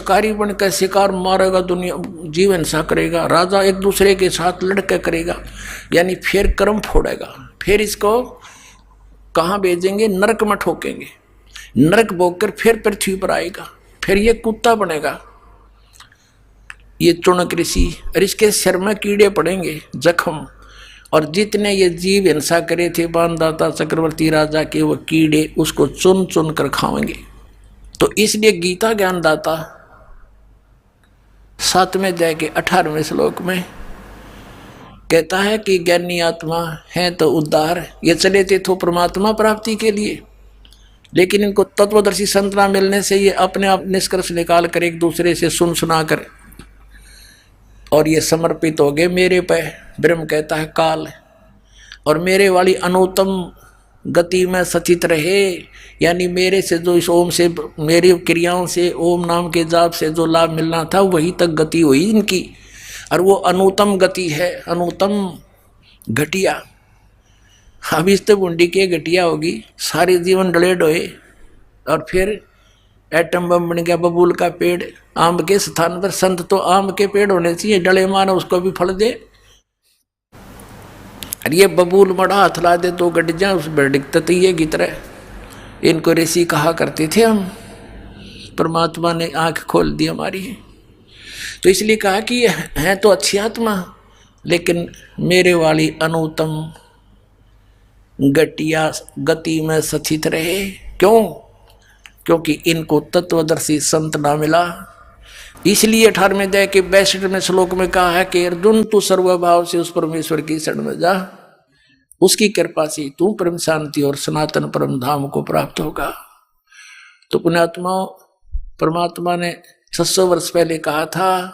शिकारी बनकर शिकार मारेगा, दुनिया जीव हिंसा करेगा, राजा एक दूसरे के साथ लड़के करेगा, यानी फिर कर्म फोड़ेगा, फिर इसको कहाँ भेजेंगे, नरक में ठोकेंगे, नरक भोग कर फिर पृथ्वी पर आएगा, फिर ये कुत्ता बनेगा ये चुनक ऋषि, और इसके सिर में कीड़े पड़ेंगे जख्म, और जितने ये जीव हिंसा करे थे बाणदाता चक्रवर्ती राजा के, वो कीड़े उसको चुन चुन कर खाएंगे। तो इसलिए गीता ज्ञानदाता 7वें अध्याय के 18वें श्लोक में कहता है कि ज्ञानी आत्मा है तो उद्धार, ये चले थे तो परमात्मा प्राप्ति के लिए, लेकिन इनको तत्वदर्शी संत ना मिलने से ये अपने आप निष्कर्ष निकाल कर एक दूसरे से सुन सुना कर और ये समर्पित हो गए मेरे पे। ब्रह्म कहता है काल, और मेरे वाली अनुत्तम गति में सचित रहे, यानी मेरे से जो इस ओम से, मेरी क्रियाओं से, ओम नाम के जाप से जो लाभ मिलना था वही तक गति हुई इनकी, और वो अनुत्तम गति है, अनुत्तम घटिया। अब इस तो बुंडी के घटिया होगी, सारे जीवन डले डोए, और फिर एटम बम बन गया बबूल का पेड़, आम के स्थान पर संत तो आम के पेड़ होने चाहिए, डले मानो उसको भी फल दे, और ये बबूल मड़ा हाथ ला दे तो गट जा उस बड़िकता तैये की तरह। इनको ऋषि कहा करते थे हम, परमात्मा ने आंख खोल दी हमारी। तो इसलिए कहा कि ये है तो अच्छी आत्मा, लेकिन मेरे वाली अनुत्तम घटिया गति में सचित रहे। क्यों? क्योंकि इनको तत्वदर्शी संत ना मिला। इसलिए 18वें अध्याय के 62वें श्लोक में कहा है कि अर्जुन तू सर्वभाव से उस परमेश्वर की शरण में जा, उसकी कृपा से तू परम शांति और सनातन परम धाम को प्राप्त होगा। तो पुण्यात्मा, परमात्मा ने 600 वर्ष पहले कहा था,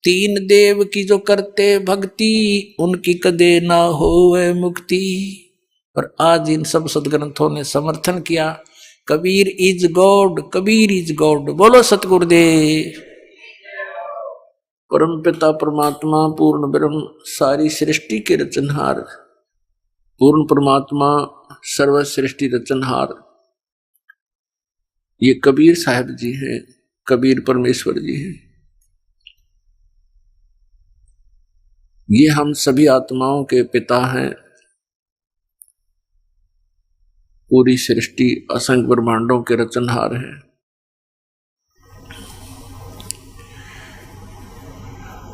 3 देव की जो करते भक्ति उनकी कदे ना होवे मुक्ति। और आज इन सब सदग्रंथों ने समर्थन किया, Kabir is God, Kabir is God. बोलो सतगुरुदेव। परम पिता परमात्मा पूर्ण ब्रह्म सारी सृष्टि के रचनहार, पूर्ण परमात्मा सर्व सृष्टि रचनहार, ये कबीर साहब जी हैं, कबीर परमेश्वर जी हैं। ये हम सभी आत्माओं के पिता हैं। पूरी सृष्टि असंख्य ब्रह्मांडों के रचनहार हैं।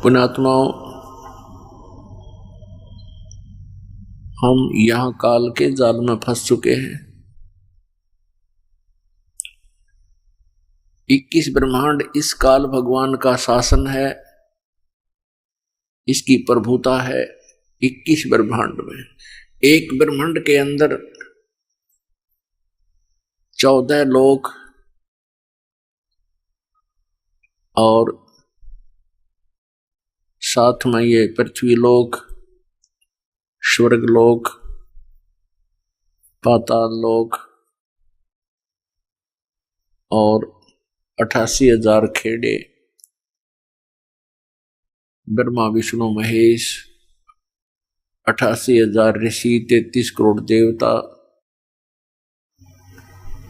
पुण्यात्माओं, हम यहां काल के जाल में फंस चुके हैं। 21 ब्रह्मांड इस काल भगवान का शासन है, इसकी प्रभुता है 21 ब्रह्मांड में। एक ब्रह्मांड के अंदर 14 लोक और साथ में ये पृथ्वी लोक, स्वर्ग लोक, पाताल लोक और 88,000 खेड़े, ब्रह्मा विष्णु महेश, 88,000 ऋषि, 33 करोड़ देवता,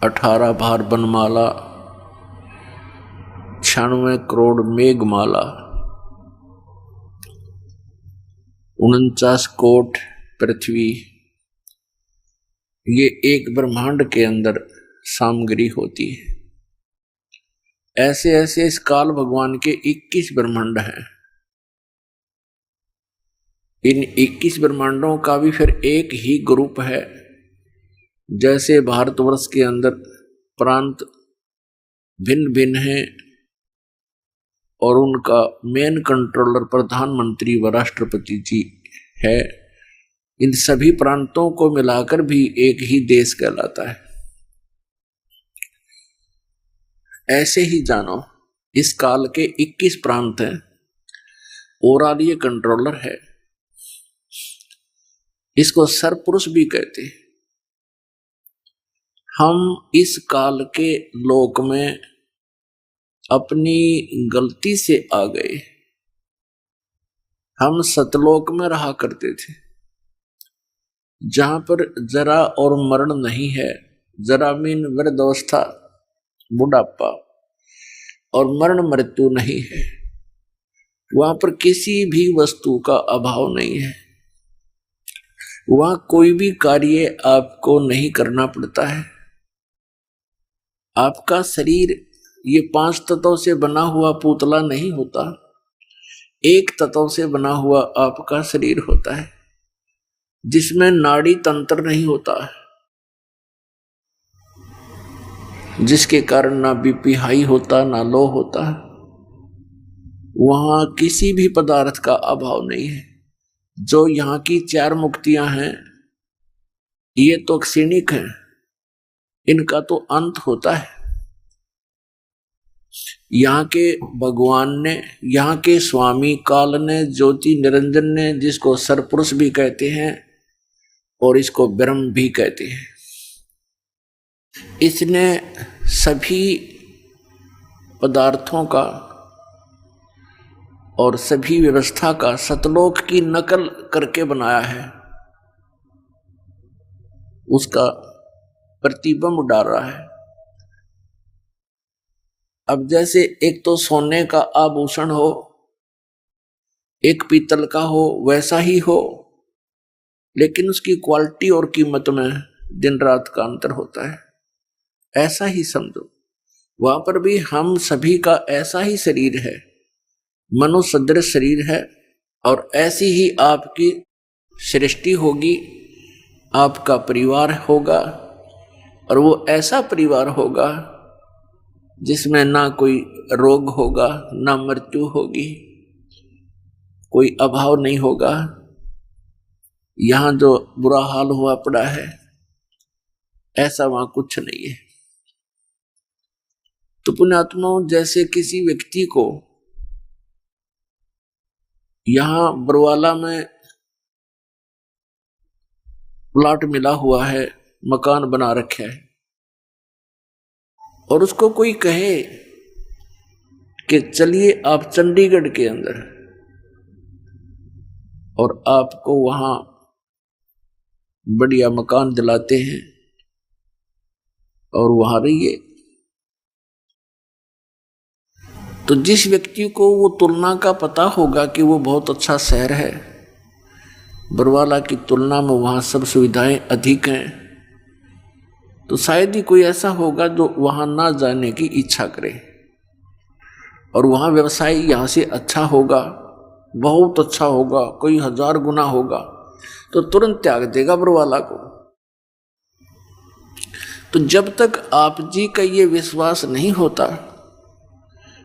18 भार बनमाला, 96 करोड़ मेघमाला, 49 कोट पृथ्वी, ये एक ब्रह्मांड के अंदर सामग्री होती है। ऐसे ऐसे इस काल भगवान के 21 ब्रह्मांड हैं। इन 21 ब्रह्मांडों का भी फिर एक ही ग्रुप है। जैसे भारतवर्ष के अंदर प्रांत भिन्न भिन्न हैं और उनका मेन कंट्रोलर प्रधानमंत्री व राष्ट्रपति जी है, इन सभी प्रांतों को मिलाकर भी एक ही देश कहलाता है। ऐसे ही जानो, इस काल के 21 प्रांत हैं, ओवरऑल ये कंट्रोलर है। इसको सरपुरुष भी कहते हैं। हम इस काल के लोक में अपनी गलती से आ गए। हम सतलोक में रहा करते थे, जहां पर जरा और मरण नहीं है। जरा मीन वृद्धावस्था, बुढ़ापा, और मरण मृत्यु नहीं है, वहां पर किसी भी वस्तु का अभाव नहीं है, वहां कोई भी कार्य आपको नहीं करना पड़ता है। आपका शरीर ये 5 तत्वों से बना हुआ पुतला नहीं होता, एक तत्व से बना हुआ आपका शरीर होता है, जिसमें नाड़ी तंत्र नहीं होता, जिसके कारण ना बीपी हाई होता ना लो होता। वहां किसी भी पदार्थ का अभाव नहीं है। जो यहाँ की 4 मुक्तियां हैं ये तो क्षणिक है, इनका तो अंत होता है। यहाँ के भगवान ने, यहाँ के स्वामी काल ने, ज्योति निरंजन ने, जिसको सरपुरुष भी कहते हैं और इसको ब्रह्म भी कहते हैं, इसने सभी पदार्थों का और सभी व्यवस्था का सतलोक की नकल करके बनाया है, उसका प्रतिबिंब डाल रहा है। अब जैसे एक तो सोने का आभूषण हो, एक पीतल का हो, वैसा ही हो, लेकिन उसकी क्वालिटी और कीमत में दिन रात का अंतर होता है। ऐसा ही समझो, वहां पर भी हम सभी का ऐसा ही शरीर है, मनुष्य सदृश शरीर है, और ऐसी ही आपकी सृष्टि होगी, आपका परिवार होगा, और वो ऐसा परिवार होगा जिसमें ना कोई रोग होगा, ना मृत्यु होगी, कोई अभाव नहीं होगा। यहां जो बुरा हाल हुआ पड़ा है ऐसा वहां कुछ नहीं है। तो पुण्यात्माओं, जैसे किसी व्यक्ति को यहां बरवाला में प्लाट मिला हुआ है, मकान बना रखा है, और उसको कोई कहे कि चलिए आप चंडीगढ़ के अंदर, और आपको वहां बढ़िया मकान दिलाते हैं और वहां रहिए, तो जिस व्यक्ति को वो तुलना का पता होगा कि वो बहुत अच्छा शहर है, बरवाला की तुलना में वहां सब सुविधाएं अधिक हैं, तो शायद ही कोई ऐसा होगा जो वहां ना जाने की इच्छा करे, और वहां व्यवसाय यहां से अच्छा होगा, बहुत अच्छा होगा, कोई 1000 गुना होगा, तो तुरंत त्याग देगा बरवाला को। तो जब तक आप जी का ये विश्वास नहीं होता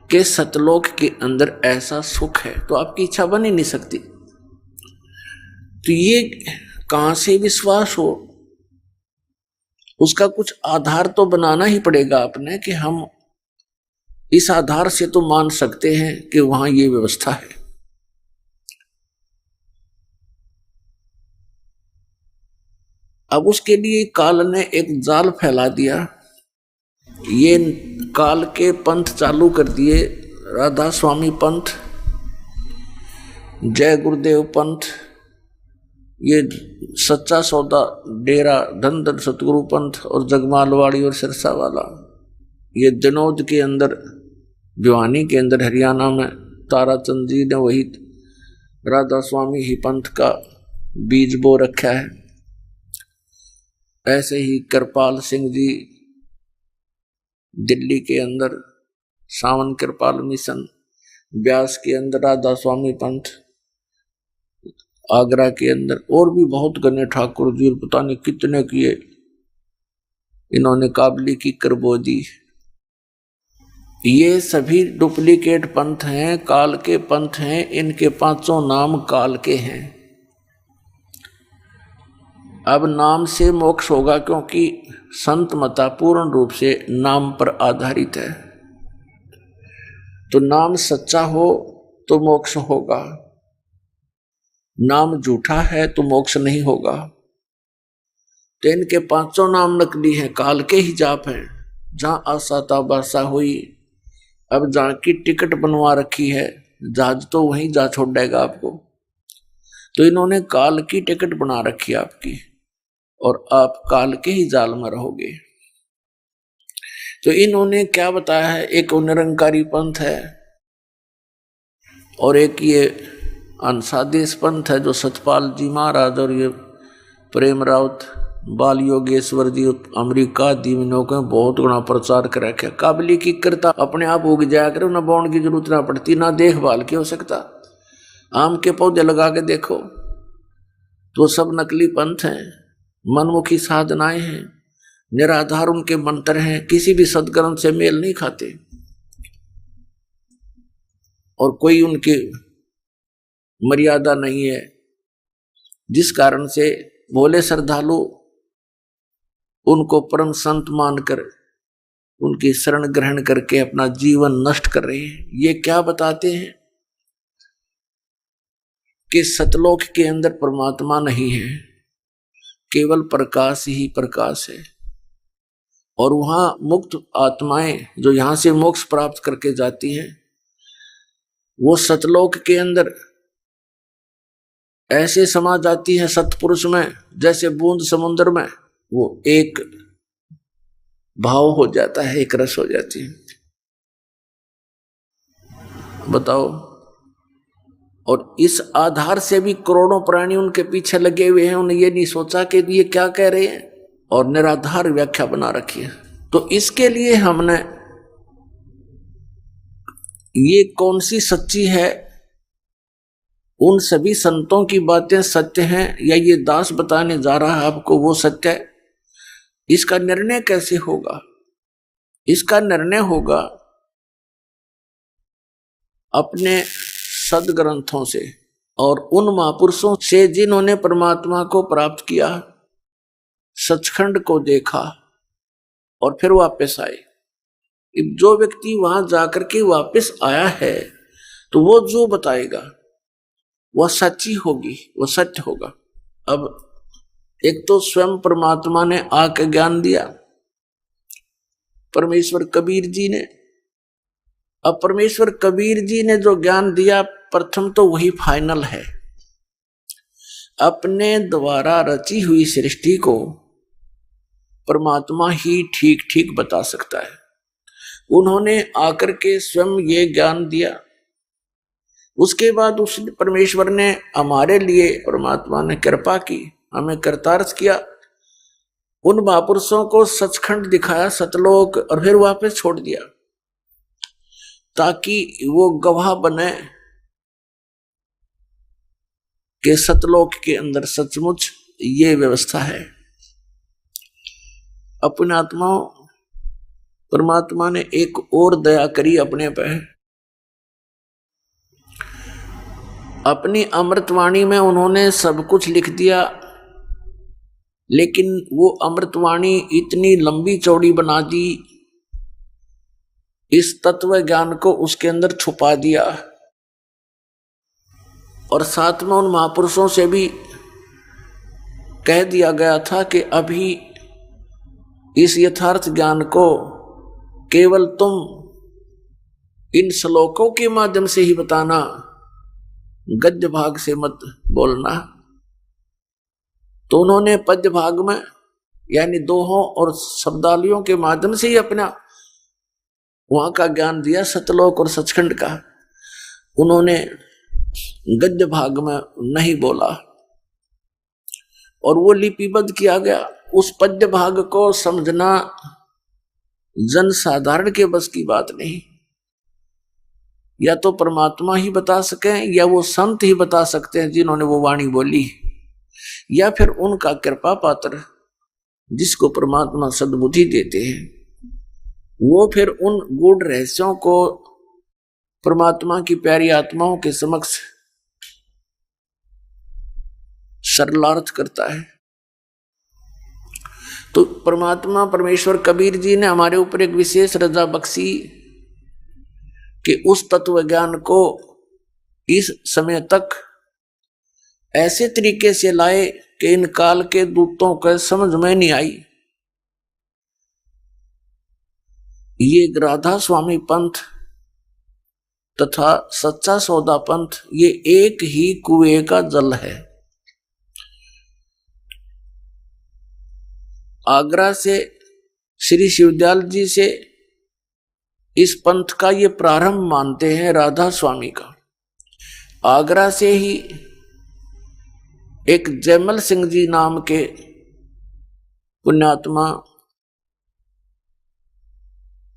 कि सतलोक के अंदर ऐसा सुख है, तो आपकी इच्छा बन ही नहीं सकती। तो ये कहां से विश्वास हो, उसका कुछ आधार तो बनाना ही पड़ेगा आपने, कि हम इस आधार से तो मान सकते हैं कि वहां ये व्यवस्था है। अब उसके लिए काल ने एक जाल फैला दिया, ये काल के पंथ चालू कर दिए, राधा स्वामी पंथ, जय गुरुदेव पंथ, ये सच्चा सौदा डेरा धन धन सतगुरु पंथ, और जगमालवाड़ी और सिरसा वाला, ये दिनोद के अंदर, भिवानी के अंदर हरियाणा में ताराचंद जी ने वही राधा स्वामी ही पंथ का बीज बो रखा है। ऐसे ही कृपाल सिंह जी दिल्ली के अंदर सावन कृपाल मिशन, ब्यास के अंदर राधा स्वामी पंथ, आगरा के अंदर और भी बहुत गणे ठाकुर जी, पता नहीं कितने किए इन्होंने काबली की करबो दी। ये सभी डुप्लीकेट पंथ हैं, काल के पंथ हैं, इनके 5 नाम काल के हैं। अब नाम से मोक्ष होगा, क्योंकि संत मता पूर्ण रूप से नाम पर आधारित है। तो नाम सच्चा हो तो मोक्ष होगा, नाम झूठा है तो मोक्ष नहीं होगा। तो इनके 5 नाम नकली हैं, काल के ही जाप हैं। जहां आशा ता बासा हुई, अब जहां की टिकट बनवा रखी है, जहाज तो वहीं जा छोड़ेगा आपको। तो इन्होंने काल की टिकट बना रखी है आपकी, और आप काल के ही जाल में रहोगे। तो इन्होंने क्या बताया है, एक निरंकारी पंथ है और एक ये अंशादेश पंथ है जो सतपाल जी महाराज और ये प्रेम राउत बाल योगेश्वर जी अमेरिका दीवनों के बहुत गुना प्रचार कर रखे। काबली की करता अपने आप उग जाया करे, ना बोने की जरूरत ना पड़ती, ना देखभाल की हो सकता। आम के पौधे लगा के देखो तो सब नकली पंथ हैं, मनमुखी साधनाएं हैं, निराधार उनके मंत्र हैं, किसी भी सदग्रंथ से मेल नहीं खाते और कोई उनकी मर्यादा नहीं है, जिस कारण से भोले श्रद्धालु उनको परम संत मानकर उनकी शरण ग्रहण करके अपना जीवन नष्ट कर रहे हैं। ये क्या बताते हैं कि सतलोक के अंदर परमात्मा नहीं है, केवल प्रकाश ही प्रकाश है। और वहां मुक्त आत्माएं जो यहां से मोक्ष प्राप्त करके जाती हैं, वो सतलोक के अंदर ऐसे समा जाती है सतपुरुष में जैसे बूंद समुद्र में, वो एक भाव हो जाता है, एक रस हो जाती है। बताओ। और इस आधार से भी करोड़ों प्राणी उनके पीछे लगे हुए हैं, उन्हें ये नहीं सोचा कि ये क्या कह रहे हैं, और निराधार व्याख्या बना रखी है। तो इसके लिए हमने ये कौन सी सच्ची है, उन सभी संतों की बातें सत्य हैं या ये दास बताने जा रहा है आपको वो सत्य है, इसका निर्णय कैसे होगा? इसका निर्णय होगा अपने सदग्रंथों से और उन महापुरुषों से जिन्होंने परमात्मा को प्राप्त किया, सचखंड को देखा और फिर वापस आए। जो व्यक्ति वहां जाकर के वापस आया है तो वो जो बताएगा वह सच्ची होगी, वह सत्य होगा। अब एक तो स्वयं परमात्मा ने आके ज्ञान दिया, परमेश्वर कबीर जी ने। अब परमेश्वर कबीर जी ने जो ज्ञान दिया, प्रथम तो वही फाइनल है। अपने द्वारा रची हुई सृष्टि को परमात्मा ही ठीक ठीक बता सकता है। उन्होंने आकर के स्वयं ये ज्ञान दिया, उसके बाद उस परमेश्वर ने हमारे लिए, परमात्मा ने कृपा की, हमें करतार्थ किया, उन महापुरुषों को सचखंड दिखाया, सतलोक, और फिर वापस छोड़ दिया ताकि वो गवाह बने कि सतलोक के अंदर सचमुच ये व्यवस्था है। अपने आत्माओं, परमात्मा ने एक और दया करी अपने पे। अपनी अमृतवाणी में उन्होंने सब कुछ लिख दिया, लेकिन वो अमृतवाणी इतनी लंबी चौड़ी बना दी, इस तत्व ज्ञान को उसके अंदर छुपा दिया। और साथ में उन महापुरुषों से भी कह दिया गया था कि अभी इस यथार्थ ज्ञान को केवल तुम इन श्लोकों के माध्यम से ही बताना, गद्य भाग से मत बोलना। तो उन्होंने पद्य भाग में यानी दोहों और शब्दावलियों के माध्यम से ही अपना वहां का ज्ञान दिया, सतलोक और सचखंड का। उन्होंने गद्य भाग में नहीं बोला और वो लिपिबद्ध किया गया। उस पद्य भाग को समझना जन साधारण के बस की बात नहीं। या तो परमात्मा ही बता सके या वो संत ही बता सकते हैं जिन्होंने वो वाणी बोली, या फिर उनका कृपा पात्र जिसको परमात्मा सद्बुद्धि देते हैं, वो फिर उन गूढ़ रहस्यों को परमात्मा की प्यारी आत्माओं के समक्ष सरलार्थ करता है। तो परमात्मा परमेश्वर कबीर जी ने हमारे ऊपर एक विशेष रजा बख्शी कि उस तत्व ज्ञान को इस समय तक ऐसे तरीके से लाए कि इन काल के दूतों को समझ में नहीं आई। ये राधा स्वामी पंथ तथा सच्चा सौदा पंथ ये एक ही कुएं का जल है। आगरा से श्री शिवदयाल जी से इस पंथ का ये प्रारंभ मानते हैं राधा स्वामी का। आगरा से ही एक जयमल सिंह जी नाम के पुण्यात्मा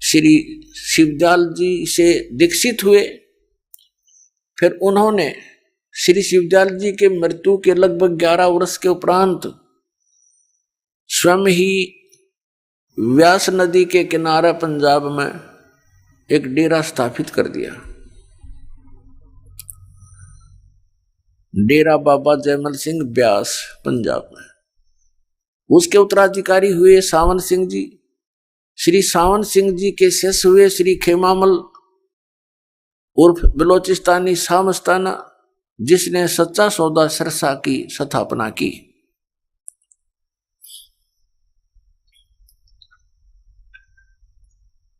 श्री शिवदयाल जी से दीक्षित हुए। फिर उन्होंने श्री शिवदयाल जी के मृत्यु के लगभग 11 वर्ष के उपरांत स्वयं ही व्यास नदी के किनारे पंजाब में एक डेरा स्थापित कर दिया, डेरा बाबा जयमल सिंह ब्यास पंजाब में। उसके उत्तराधिकारी हुए सावन सिंह जी। श्री सावन सिंह जी के शिष्य हुए श्री खेमामल उर्फ बलोचिस्तानी शाह मस्ताना, जिसने सच्चा सौदा सिरसा की स्थापना की।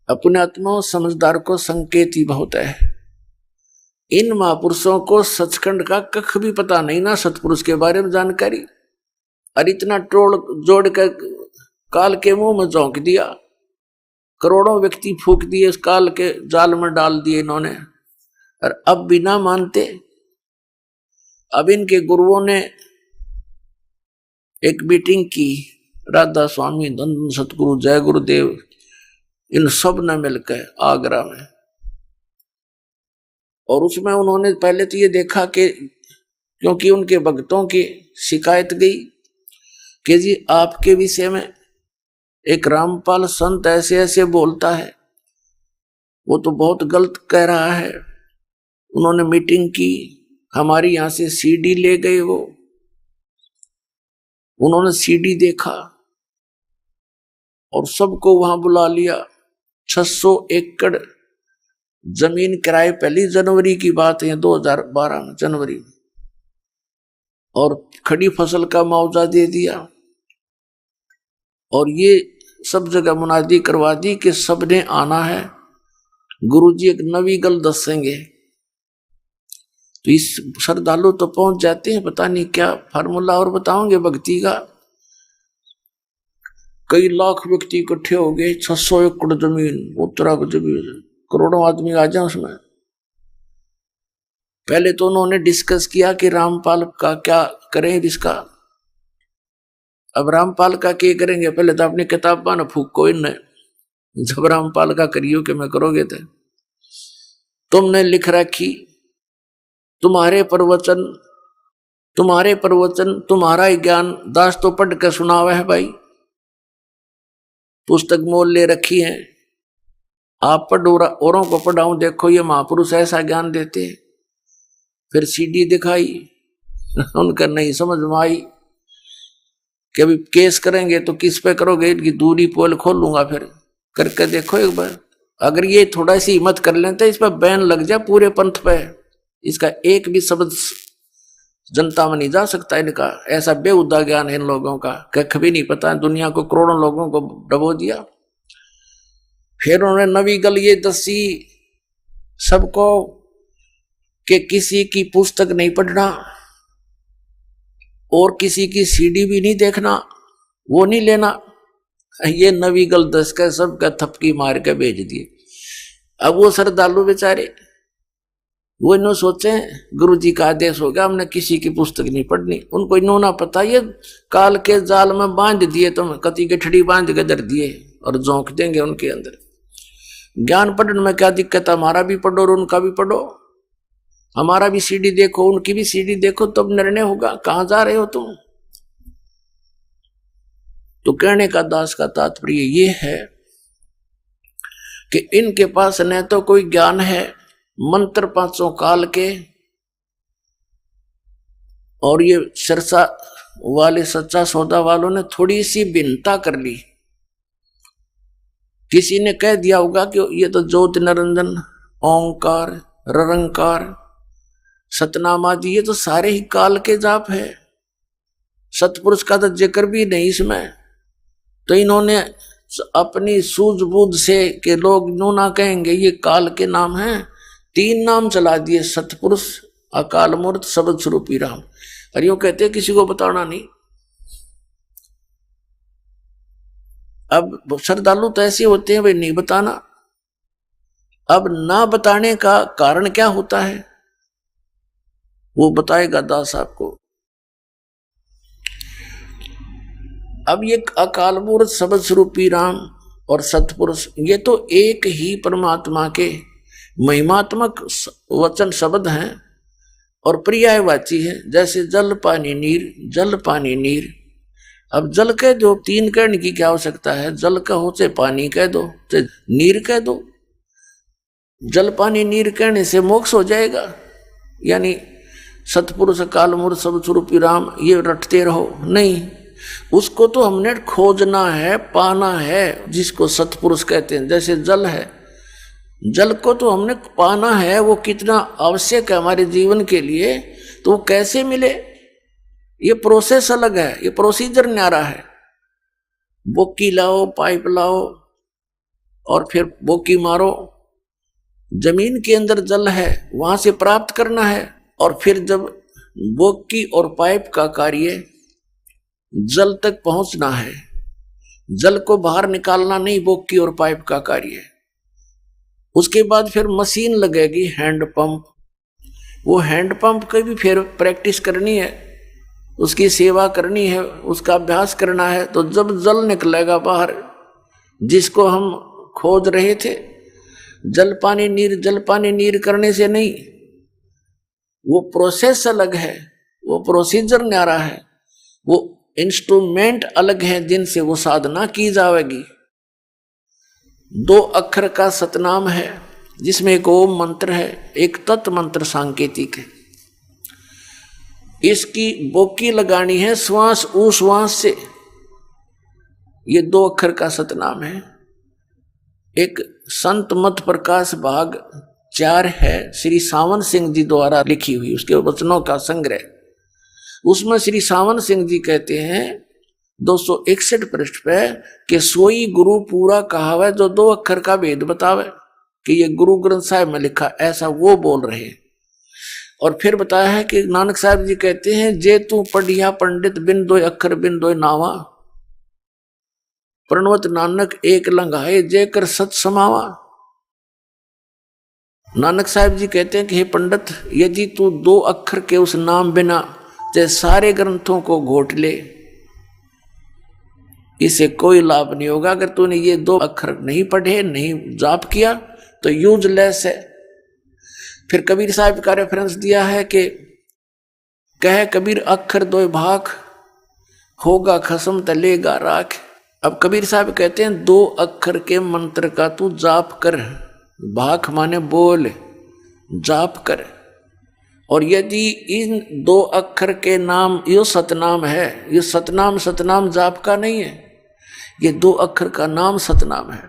अपने आत्माओं समझदार को संकेत ही बहुत है। इन महापुरुषों को सचखंड का कख भी पता नहीं ना, सतपुरुष के बारे में जानकारी, और इतना टोल जोड़ कर काल के मुंह में झोंक दिया। करोड़ों व्यक्ति फूंक दिए, उस काल के जाल में डाल दिए इन्होंने, और अब बिना मानते। अब इनके गुरुओं ने एक मीटिंग की, राधा स्वामी, धन सतगुरु, जय गुरुदेव, इन सब ने मिलकर आगरा में। और उसमें उन्होंने पहले तो ये देखा कि क्योंकि उनके भक्तों की शिकायत गई कि जी आपके विषय में एक रामपाल संत ऐसे ऐसे बोलता है, वो तो बहुत गलत कह रहा है। उन्होंने मीटिंग की, हमारी यहां से सीडी ले गए वो, उन्होंने सीडी देखा और सबको वहां बुला लिया। 600 एकड़ जमीन किराए, पहली जनवरी की बात है 2012 में जनवरी में, और खड़ी फसल का मुआवजा दे दिया। और ये सब जगह मुनादी करवा दी कि सबने आना है, गुरुजी एक नवी गल दसेंगे। तो इस श्रद्धालु तो पहुंच जाते हैं, पता नहीं क्या फार्मूला और बताओगे भक्ति का। कई लाख व्यक्ति इकट्ठे हो गए, 600 एकड़ जमीन, उत्तराखंड जमीन, करोड़ों आदमी आ जाए उसमें। पहले तो उन्होंने डिस्कस किया कि रामपाल का क्या करें इसका। अब रामपाल का क्या करेंगे, पहले तो अपनी किताब न फूको इनने, जब रामपाल का करियो कि मैं करोगे थे। तुमने लिख रखी, तुम्हारे प्रवचन तुम्हारा ही ज्ञान दास तो पढ़ कर सुनावा है भाई, पुस्तक मोल ले रखी है, आप पढ़ो औरों को पढ़ाऊं, देखो ये महापुरुष ऐसा ज्ञान देते। फिर सीडी दिखाई, उनका नहीं समझ में आई कि अभी केस करेंगे तो किस पे करोगे, इनकी दूरी पोल खोल लूंगा। फिर करके देखो एक बार, अगर ये थोड़ा सी हिम्मत कर लेते तो इस पर बैन लग जाए पूरे पंथ पे, इसका एक भी शब्द जनता में नहीं जा सकता इनका। ऐसा बेहुदा ज्ञान है इन लोगों का, कख भी नहीं पता, दुनिया को करोड़ों लोगों को डबो दिया। फिर उन्होंने नवी गल ये दसी सबको कि किसी की पुस्तक नहीं पढ़ना और किसी की सीडी भी नहीं देखना, वो नहीं लेना। ये नवी गल दस का सबका थपकी मार के भेज दिए। अब वो श्रद्धालु बेचारे वो इन्हों सोचे गुरुजी का आदेश हो गया, हमने किसी की पुस्तक नहीं पढ़नी। उनको इन्होंने पता ये काल के जाल में बांध दिए, तो कति गठड़ी बांध के धर दिए और झोंक देंगे उनके अंदर। ज्ञान पढ़ने में क्या दिक्कत, हमारा भी पढ़ो और उनका भी पढ़ो, हमारा भी सीडी देखो उनकी भी सीडी देखो, तब निर्णय होगा कहां जा रहे हो तुम। तो कहने का दास का तात्पर्य ये है कि इनके पास न तो कोई ज्ञान है मंत्र पांचों काल के, और ये सिरसा वाले सच्चा सौदा वालों ने थोड़ी सी भिन्नता कर ली। किसी ने कह दिया होगा कि ये तो ज्योति निरंजन, ओंकार, ररंकार, सतनाम आदि ये तो सारे ही काल के जाप है, सतपुरुष का तो जिक्र भी नहीं इसमें। तो इन्होंने अपनी सूझबूझ से कि लोग नो ना कहेंगे ये काल के नाम हैं, 3 नाम चला दिए, सतपुरुष, अकाल मूर्त, शब्द स्वरूपी राम। और यूं कहते किसी को बताना नहीं। अब श्रद्धालु तो ऐसे होते हैं भाई नहीं बताना, अब ना बताने का कारण क्या होता है वो बताएगा दास साहब को। अब ये अकाल मूर्त शब्द स्वरूपी राम और सतपुरुष ये तो एक ही परमात्मा के महिमात्मक वचन शब्द हैं और पर्यायवाची है। जैसे जल पानी नीर, जल पानी नीर। अब जल कह दो, तीन कहने की क्या आवश्यकता है? जल कहो चाहे पानी कह दो चाहे नीर कह दो। जल पानी नीर कहने से मोक्ष हो जाएगा। यानी सतपुरुष काल मूर्त सब स्वरूपी राम ये रटते रहो, नहीं। उसको तो हमने खोजना है, पाना है, जिसको सतपुरुष कहते हैं। जैसे जल है, जल को तो हमने पाना है, वो कितना आवश्यक है हमारे जीवन के लिए, तो वो कैसे मिले? ये प्रोसेस अलग है, ये प्रोसीजर न्यारा है। बोकी लाओ, पाइप लाओ और फिर बोकी मारो। जमीन के अंदर जल है, वहां से प्राप्त करना है, और फिर जब बोकी और पाइप का कार्य जल तक पहुंचना है, जल को बाहर निकालना नहीं बोकी और पाइप का कार्य है। उसके बाद फिर मशीन लगेगी, हैंड पंप। वो हैंड पंप की भी फिर प्रैक्टिस करनी है, उसकी सेवा करनी है, उसका अभ्यास करना है। तो जब जल निकलेगा बाहर, जिसको हम खोज रहे थे, जल पानी नीर, जल पानी नीर करने से नहीं, वो प्रोसेस अलग है, वो प्रोसीजर न्यारा है, वो इंस्ट्रूमेंट अलग है जिनसे वो साधना की जाएगी। 2 अक्षर का सतनाम है, जिसमें एक ओम मंत्र है, एक तत् मंत्र सांकेतिक है। इसकी बोकी लगानी है श्वास ऊ श्वास से। ये 2 अक्षर का सतनाम है। एक संत मत प्रकाश भाग 4 है, श्री सावन सिंह जी द्वारा लिखी हुई, उसके वचनों का संग्रह। उसमें श्री सावन सिंह जी कहते हैं 261 पृष्ठ पे कि सोई गुरु पूरा कहावे जो 2 अक्षर का भेद बतावे, कि ये गुरु ग्रंथ साहिब में लिखा, ऐसा वो बोल रहे हैं। और फिर बताया है कि नानक साहब जी कहते हैं जे तू पढ़िया पंडित बिन 2 अक्षर बिन 2 नावा, प्रणवत नानक एक लंघाए जे कर सत समावा। नानक साहब जी कहते हैं कि हे पंडित, यदि तू 2 अक्षर के उस नाम बिना चाहे सारे ग्रंथों को घोट ले, इसे कोई लाभ नहीं होगा। अगर तूने ये 2 अक्षर नहीं पढ़े, नहीं जाप किया, तो यूजलेस है। फिर कबीर साहब का रेफरेंस दिया है कि कह कबीर अक्षर 2 भाख, होगा खसम तलेगा राख। अब कबीर साहब कहते हैं 2 अक्षर के मंत्र का तू जाप कर, भाख माने बोल, जाप कर। और यदि इन 2 अक्षर के नाम, यो सतनाम है, ये सतनाम सतनाम जाप का नहीं है, ये 2 अक्षर का नाम सतनाम है।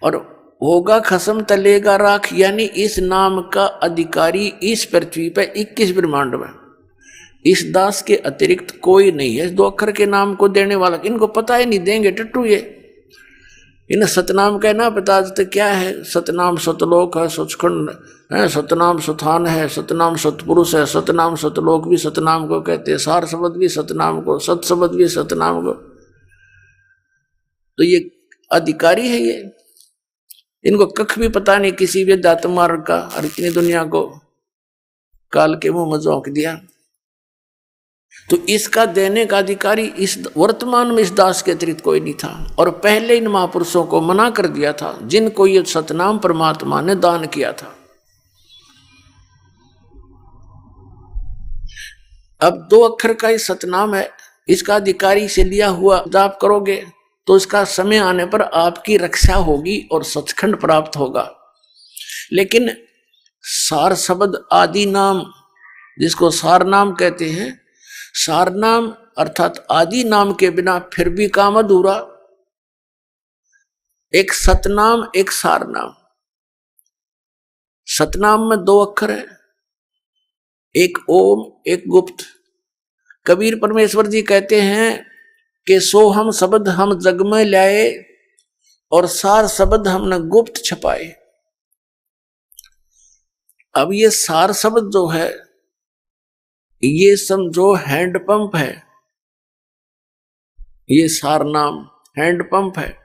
और होगा खसम तलेगा राख, यानी इस नाम का अधिकारी इस पृथ्वी पर 21 ब्रह्मांड में इस दास के अतिरिक्त कोई नहीं है 2 अक्षर के नाम को देने वाला। इनको पता ही नहीं, देंगे टट्टू ये। इन सतनाम का ना पता तो क्या है? सतनाम सतलोक है, सचखंड है, सतनाम सुथान है, सतनाम सतपुरुष है, सतनाम सतलोक भी सतनाम को कहते हैं, सार शब्द भी सतनाम को, सत शब्द भी सतनाम को। तो ये अधिकारी है ये, इनको कख भी पता नहीं किसी भी अध्यात्म मार्ग का, और इतनी दुनिया को काल के मुंह में झोंक दिया। तो इसका देने का अधिकारी इस वर्तमान में इस दास के अतिरिक्त कोई नहीं था। और पहले इन महापुरुषों को मना कर दिया था जिनको ये सतनाम परमात्मा ने दान किया था। अब 2 अक्षर का ही सतनाम है, इसका अधिकारी से लिया हुआ जाप करोगे तो इसका समय आने पर आपकी रक्षा होगी और सचखंड प्राप्त होगा। लेकिन सार शब्द आदि नाम, जिसको सार नाम कहते हैं, सार नाम अर्थात आदि नाम के बिना फिर भी काम अधूरा। एक सतनाम, एक सार नाम। सतनाम में 2 अक्षर है, एक ओम, एक गुप्त। कबीर परमेश्वर जी कहते हैं कि सो हम शब्द हम जग में लाए और सार शब्द हमने गुप्त छपाए। अब ये सार शब्द जो है, ये समझो हैंड पंप है, ये सार नाम हैंड पंप है।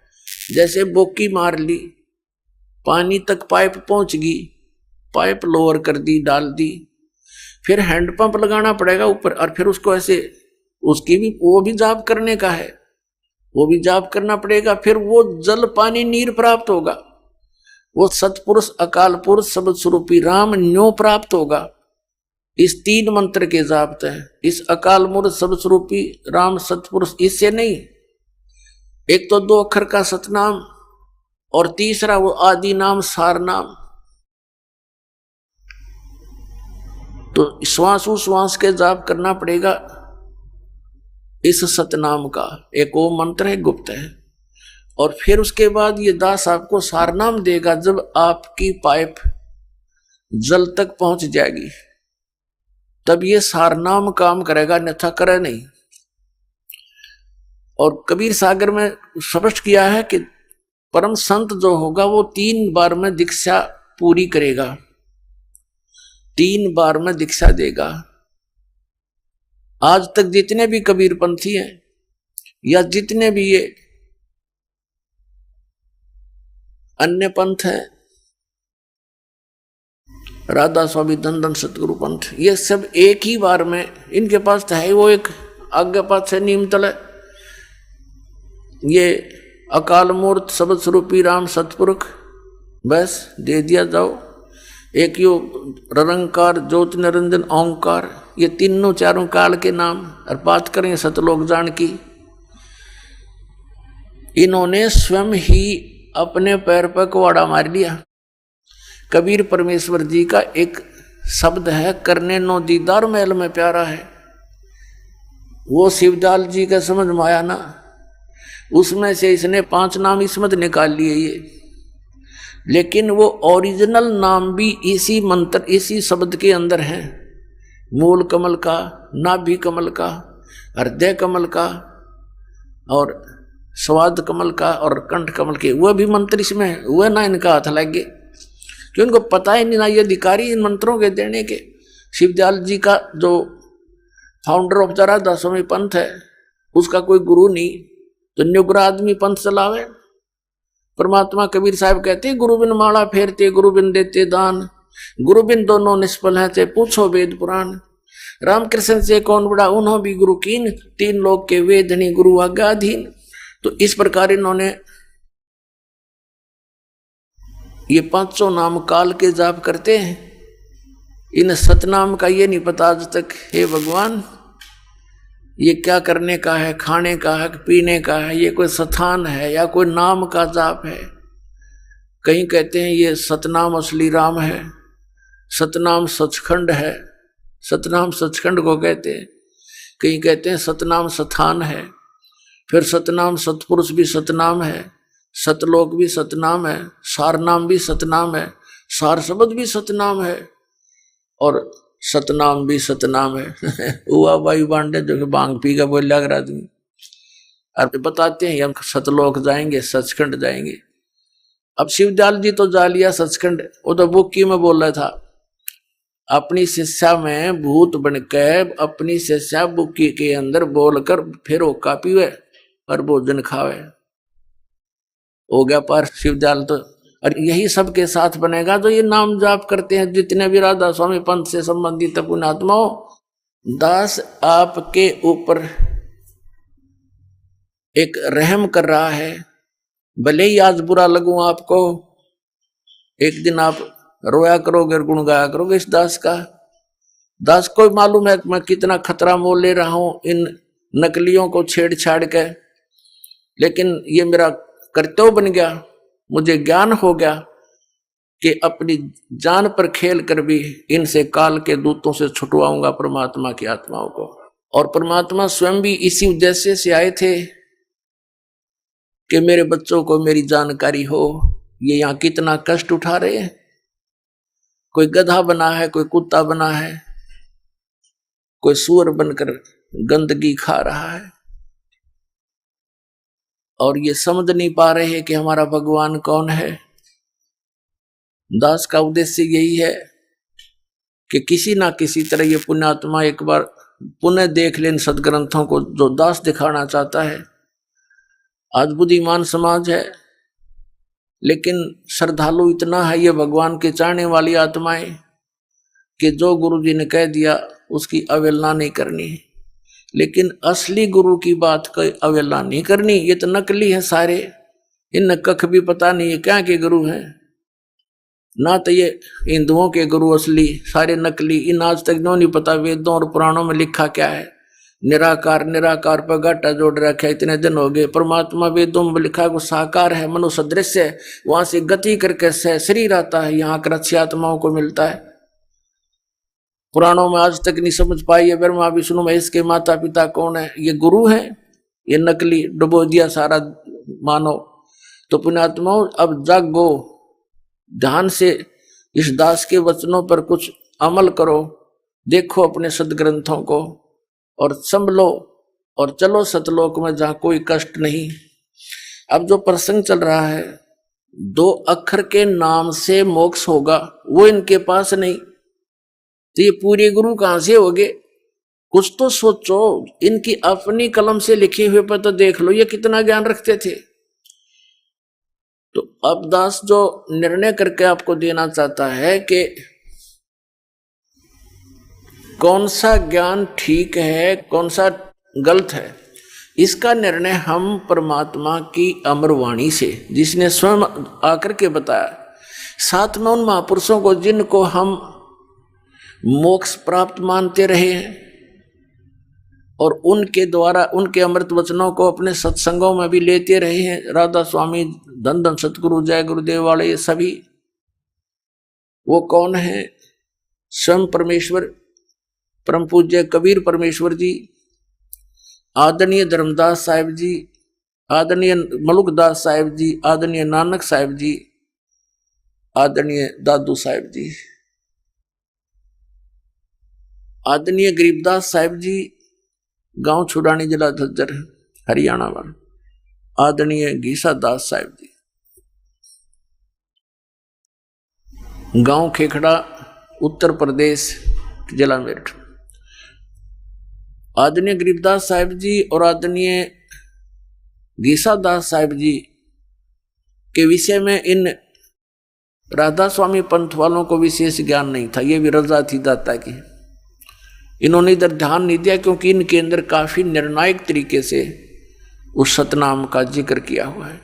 जैसे बोकी मार ली, पानी तक पाइप पहुंच गई, पाइप लोअर कर दी, डाल दी, फिर हैंडपंप लगाना पड़ेगा ऊपर, और फिर उसको ऐसे, उसकी भी वो भी जाप करने का है, वो भी जाप करना पड़ेगा, फिर वो जल पानी नीर प्राप्त होगा, वो सतपुरुष अकाल पुरुष शब्द स्वरूपी राम न्यो प्राप्त होगा। इस 3 मंत्र के जाप है, इस अकाल मूर्त शब्द स्वरूपी राम सतपुरुष, इससे नहीं। एक तो 2 अक्षर का सतनाम और तीसरा वो आदि नाम सार नाम। तो श्वासु श्वास के जाप करना पड़ेगा इस सतनाम का। एक वो मंत्र है, गुप्त है, और फिर उसके बाद ये दास आपको सारनाम देगा। जब आपकी पाइप जल तक पहुंच जाएगी तब ये सारनाम काम करेगा, अन्यथा करे नहीं। और कबीर सागर में स्पष्ट किया है कि परम संत जो होगा वो 3 बार में दीक्षा पूरी करेगा, 3 बार में दीक्षा देगा। आज तक जितने भी कबीर पंथी हैं या जितने भी ये अन्य पंथ हैं, राधा स्वामी धन सतगुरु पंथ, ये सब एक ही बार में, इनके पास तो है वो एक आज्ञा पाठ से नीम तले, ये अकाल मूर्त शब्द स्वरूपी राम सतपुरुष, बस दे दिया जाओ। एक यो निरंकार ज्योति निरंजन ओंकार, ये तीनों चारों काल के नाम, और बात करें सतलोक जान की, इन्होंने स्वयं ही अपने पैर पर कुआड़ा मार लिया। कबीर परमेश्वर जी का एक शब्द है, करने नो दीदार महल में प्यारा है, वो शिवदाल जी का समझ में आया ना, उसमें से इसने 5 नाम इसमत निकाल लिए ये, लेकिन वो ओरिजिनल नाम भी इसी मंत्र, इसी शब्द के अंदर है। मूल कमल का, नाभि कमल का, हृदय कमल का, और स्वाद कमल का, और कंठ कमल के, वह भी मंत्र इसमें है। वह ना इनका हाथ लगे, क्यों इनको पता ही नहीं, ना ये अधिकारी इन मंत्रों के देने के। शिवदयाल जी का जो फाउंडर ऑफ द राधा स्वामी पंथ है, उसका कोई गुरु नहीं, तो निग्र आदमी पंथ चलावे। परमात्मा कबीर साहब कहते, गुरु बिन माला फेरते, गुरु बिन देते दान, गुरु बिन दोनों निष्फल हैं, ते पूछो वेद पुराण। रामकृष्ण से कौन बड़ा, उन्हों भी गुरु कीन, 3 लोग के वेदनी गुरु आज्ञाधीन। तो इस प्रकार इन्होंने ये 500 नाम काल के जाप करते हैं। इन सतनाम का ये नहीं पता आज तक, हे भगवान ये क्या करने का है, खाने का है, पीने का है, ये कोई स्थान है या कोई नाम का जाप है। कहीं कहते हैं ये सतनाम असली राम है, सतनाम सचखंड है, सतनाम सचखंड को कहते हैं। कहीं कहते हैं सतनाम स्थान है, फिर सतनाम सतपुरुष भी सतनाम है, सतलोक भी सतनाम है, सारनाम भी सतनाम है, सार शब्द भी सतनाम है, और सतनाम भी सतनाम है। हुआ भाई बांडे जो कि बांग पी का बोल लग रहा आदमी, अब बताते हैं हम सतलोक जाएंगे, सचखंड जाएंगे। अब शिवदयाल जी तो जा लिया सचखंड, वो तो बुक्की में बोल रहा था, अपनी शिष्या में भूत बनकर अपनी शिष्या बुक्की के अंदर बोलकर फिर वो कापी हुए और भोजन खावे, हो गया पार शिवदयाल तो। और यही सबके साथ बनेगा जो ये नाम जाप करते हैं, जितने भी राधा स्वामी पंथ से संबंधित पुण्यात्माओं। दास आपके ऊपर एक रहम कर रहा है, भले ही आज बुरा लगूं आपको, एक दिन आप रोया करोगे और गुण गाया करोगे इस दास का। दास को मालूम है कि मैं कितना खतरा मोल ले रहा हूं इन नकलियों को छेड़छाड़ के, लेकिन ये मेरा कर्तव्य बन गया, मुझे ज्ञान हो गया कि अपनी जान पर खेल कर भी इनसे काल के दूतों से छुटवाऊंगा परमात्मा की आत्माओं को। और परमात्मा स्वयं भी इसी उद्देश्य से आए थे कि मेरे बच्चों को मेरी जानकारी हो। ये यहाँ कितना कष्ट उठा रहे हैं, कोई गधा बना है, कोई कुत्ता बना है, कोई सूअर बनकर गंदगी खा रहा है, और ये समझ नहीं पा रहे हैं कि हमारा भगवान कौन है। दास का उद्देश्य यही है कि किसी ना किसी तरह ये पुण्यात्मा एक बार पुनः देख लें सदग्रंथों को, जो दास दिखाना चाहता है। आज बुद्धिमान समाज है, लेकिन श्रद्धालु इतना है ये भगवान के चाहने वाली आत्माएं कि जो गुरु जी ने कह दिया उसकी अवहेलना नहीं करनी है। लेकिन असली गुरु की बात की अवहेलना नहीं करनी। ये तो नकली है सारे, इन कख भी पता नहीं है क्या के गुरु हैं। ना तो ये हिंदुओं के गुरु असली, सारे नकली। इन आज तक नो नहीं पता वेदों और पुराणों में लिखा क्या है। निराकार निराकार पर घाटा जोड़ रखा है, इतने दिन हो गए। परमात्मा वेदों में लिखा वो साकार है, मनो सदृश्य है, वहां से गति करके शरीर आता है, यहाँ कर अच्छी आत्माओं को मिलता है। पुराणों में आज तक नहीं समझ पाई है ब्रह्मा विष्णु महेश के माता पिता कौन है। ये गुरु है, ये नकली डुबो दिया सारा मानो। तो पुण्यात्माओं अब जागो, ध्यान से इस दास के वचनों पर कुछ अमल करो, देखो अपने सदग्रंथों को और संभलो और चलो सतलोक में जहां कोई कष्ट नहीं। अब जो प्रसंग चल रहा है 2 अक्षर के नाम से मोक्ष होगा, वो इनके पास नहीं, तो ये पूरे गुरु कहां से होगे? कुछ तो सोचो। इनकी अपनी कलम से लिखे हुए पर तो देख लो ये कितना ज्ञान रखते थे। तो अब दास जो निर्णय करके आपको देना चाहता है कि कौन सा ज्ञान ठीक है कौन सा गलत है, इसका निर्णय हम परमात्मा की अमर वाणी से, जिसने स्वयं आकर के बताया, साथ में उन महापुरुषों को जिनको हम मोक्ष प्राप्त मानते रहे हैं और उनके द्वारा उनके अमृत वचनों को अपने सत्संगों में भी लेते रहे हैं। राधा स्वामी, धन धन सतगुरु, जय गुरुदेव वाले, ये सभी वो कौन है? स्वयं परमेश्वर परम पूज्य कबीर परमेश्वर जी, आदरणीय धर्मदास साहिब जी, आदरणीय मलुकदास साहिब जी, आदरणीय नानक साहिब जी, आदरणीय दादू साहिब जी, आदरणीय गरीबदास साहिब जी, गांव छुड़ानी, जिला झज्जर, हरियाणा वाला, आदरणीय गीसा दास साहिब जी, गांव खेखड़ा, उत्तर प्रदेश, जिला मेरठ, आदरणीय गरीबदास साहिब जी और आदरणीय गीसा दास साहिब जी के विषय में इन राधा स्वामी पंथ वालों को विशेष ज्ञान नहीं था। ये भी रजा थी दाता की, इन्होंने इधर ध्यान नहीं दिया क्योंकि इनके अंदर काफी निर्णायक तरीके से उस सतनाम का जिक्र किया हुआ है।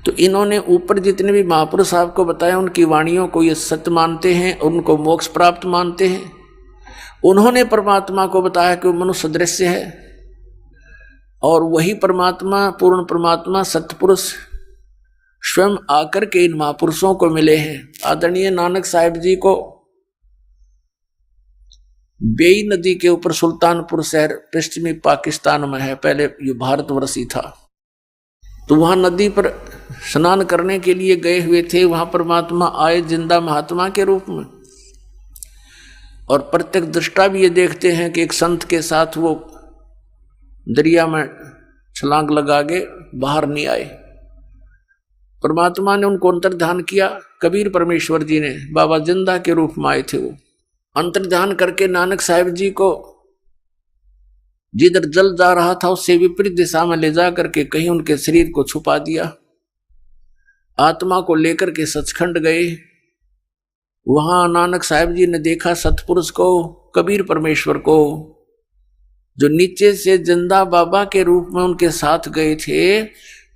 तो इन्होंने ऊपर जितने भी महापुरुष साहब को बताया उनकी वाणियों को ये सत्य मानते हैं और उनको मोक्ष प्राप्त मानते हैं। उन्होंने परमात्मा को बताया कि वो मनुष्य सदृश्य है और वही परमात्मा, पूर्ण परमात्मा, सतपुरुष स्वयं आकर के इन महापुरुषों को मिले हैं। आदरणीय नानक साहिब जी को बेई नदी के ऊपर सुल्तानपुर शहर पश्चिमी पाकिस्तान में है, पहले ये भारतवर्ष ही था, तो वहां नदी पर स्नान करने के लिए गए हुए थे। वहां परमात्मा आए जिंदा महात्मा के रूप में और प्रत्यक्ष दृष्टा भी ये देखते हैं कि एक संत के साथ वो दरिया में छलांग लगा के बाहर नहीं आए। परमात्मा ने उनको अंतर्ध्यान किया। कबीर परमेश्वर जी ने बाबा जिंदा के रूप में आए थे, वो अंतर्ध्यान करके नानक साहिब जी को जिधर जल जा रहा था उससे विपरीत दिशा में ले जा करके कहीं उनके शरीर को छुपा दिया। आत्मा को लेकर के सचखंड गए। वहां नानक साहिब जी ने देखा सतपुरुष को, कबीर परमेश्वर को, जो नीचे से जिंदा बाबा के रूप में उनके साथ गए थे।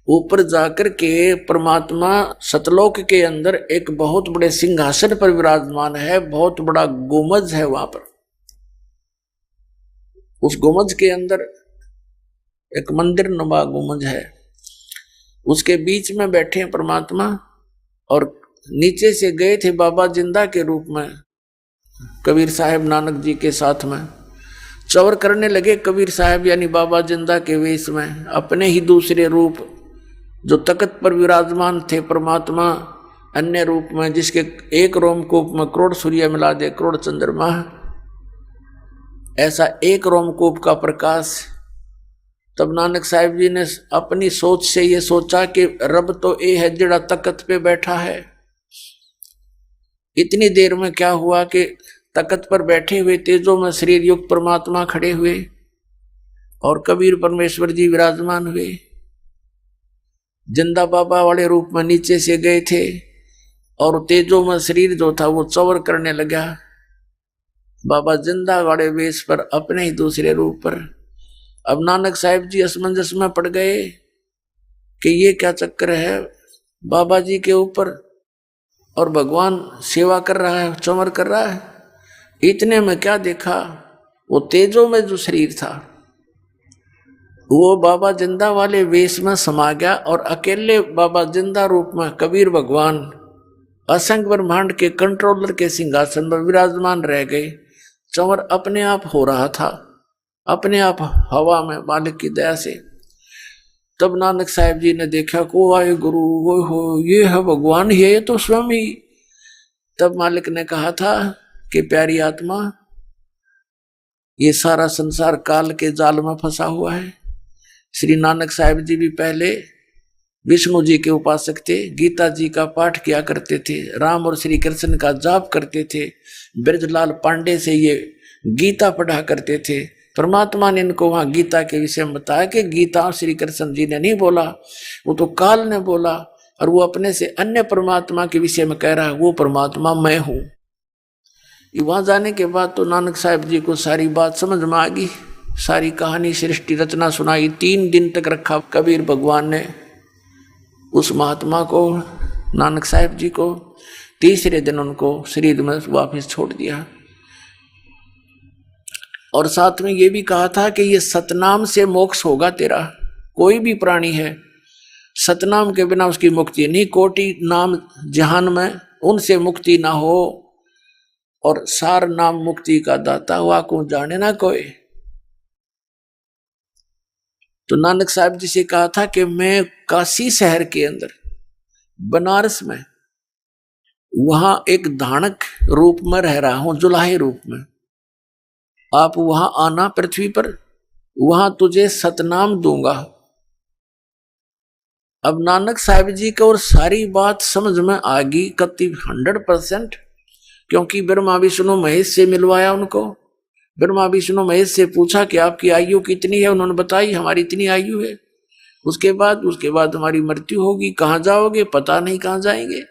ऊपर जाकर के परमात्मा सतलोक के अंदर एक बहुत बड़े सिंहासन पर विराजमान है, बहुत बड़ा गुमज है वहां पर। उस गुमज के अंदर एक मंदिर नुमा गुमज है, उसके बीच में बैठे हैं परमात्मा और नीचे से गए थे बाबा जिंदा के रूप में कबीर साहब नानक जी के साथ में। चवर करने लगे कबीर साहब यानी बाबा जिंदा के वेश में, अपने ही दूसरे रूप जो तख्त पर विराजमान थे परमात्मा अन्य रूप में, जिसके एक रोमकूप में करोड़ सूर्य मिला दे करोड़ चंद्रमा, ऐसा एक रोमकूप का प्रकाश। तब नानक साहिब जी ने अपनी सोच से ये सोचा कि रब तो ये है जिड़ा तख्त पे बैठा है। इतनी देर में क्या हुआ कि तख्त पर बैठे हुए तेजो में शरीर युक्त परमात्मा खड़े हुए और कबीर परमेश्वर जी विराजमान हुए। जिंदा बाबा वाले रूप में नीचे से गए थे और तेजो में शरीर जो था वो चवर करने लगा। बाबा जिंदा वाले वेश पर अपने ही दूसरे रूप पर। अब नानक साहिब जी असमंजस में पड़ गए कि ये क्या चक्कर है बाबा जी के ऊपर, और भगवान सेवा कर रहा है, चमर कर रहा है। इतने में क्या देखा, वो तेजो में जो शरीर था वो बाबा जिंदा वाले वेश में समा गया और अकेले बाबा जिंदा रूप में कबीर भगवान असंख्य ब्रह्मांड के कंट्रोलर के सिंहासन पर विराजमान रह गए। चंवर अपने आप हो रहा था, अपने आप हवा में मालिक की दया से। तब नानक साहिब जी ने देखा को वाहे गुरु वो हो, ये है भगवान, ये तो स्वयं ही। तब मालिक ने कहा था कि प्यारी आत्मा, ये सारा संसार काल के जाल में फंसा हुआ है। श्री नानक साहिब जी भी पहले विष्णु जी के उपासक थे, गीता जी का पाठ किया करते थे, राम और श्री कृष्ण का जाप करते थे, ब्रजलाल पांडे से ये गीता पढ़ा करते थे। परमात्मा ने इनको वहां गीता के विषय में बताया कि गीता श्री कृष्ण जी ने नहीं बोला, वो तो काल ने बोला, और वो अपने से अन्य परमात्मा के विषय में कह रहा है, वो परमात्मा मैं हूं। वहां जाने के बाद तो नानक साहिब जी को सारी बात समझ में आ गई, सारी कहानी सृष्टि रचना सुनाई। 3 दिन तक रखा कबीर भगवान ने उस महात्मा को, नानक साहिब जी को। तीसरे दिन उनको शरीर में वापस छोड़ दिया और साथ में ये भी कहा था कि ये सतनाम से मोक्ष होगा तेरा। कोई भी प्राणी है, सतनाम के बिना उसकी मुक्ति नहीं। कोटि नाम जहान में उनसे मुक्ति ना हो, और सार नाम मुक्ति का दाता हुआ को जाने ना कोई। तो नानक साहब जी से कहा था कि मैं काशी शहर के अंदर बनारस में वहां एक धानक रूप में रह रहा हूं, जुलाहे रूप में। आप वहां आना पृथ्वी पर, वहां तुझे सतनाम दूंगा। अब नानक साहिब जी को और सारी बात समझ में आ गई कति 100%, क्योंकि ब्रह्मा विष्णु महेश से मिलवाया उनको। ब्रह्मा विष्णु महेश से पूछा कि आपकी आयु कितनी है, उन्होंने बताई हमारी इतनी आयु है। उसके बाद हमारी मृत्यु होगी, कहाँ जाओगे, पता नहीं कहाँ जाएंगे।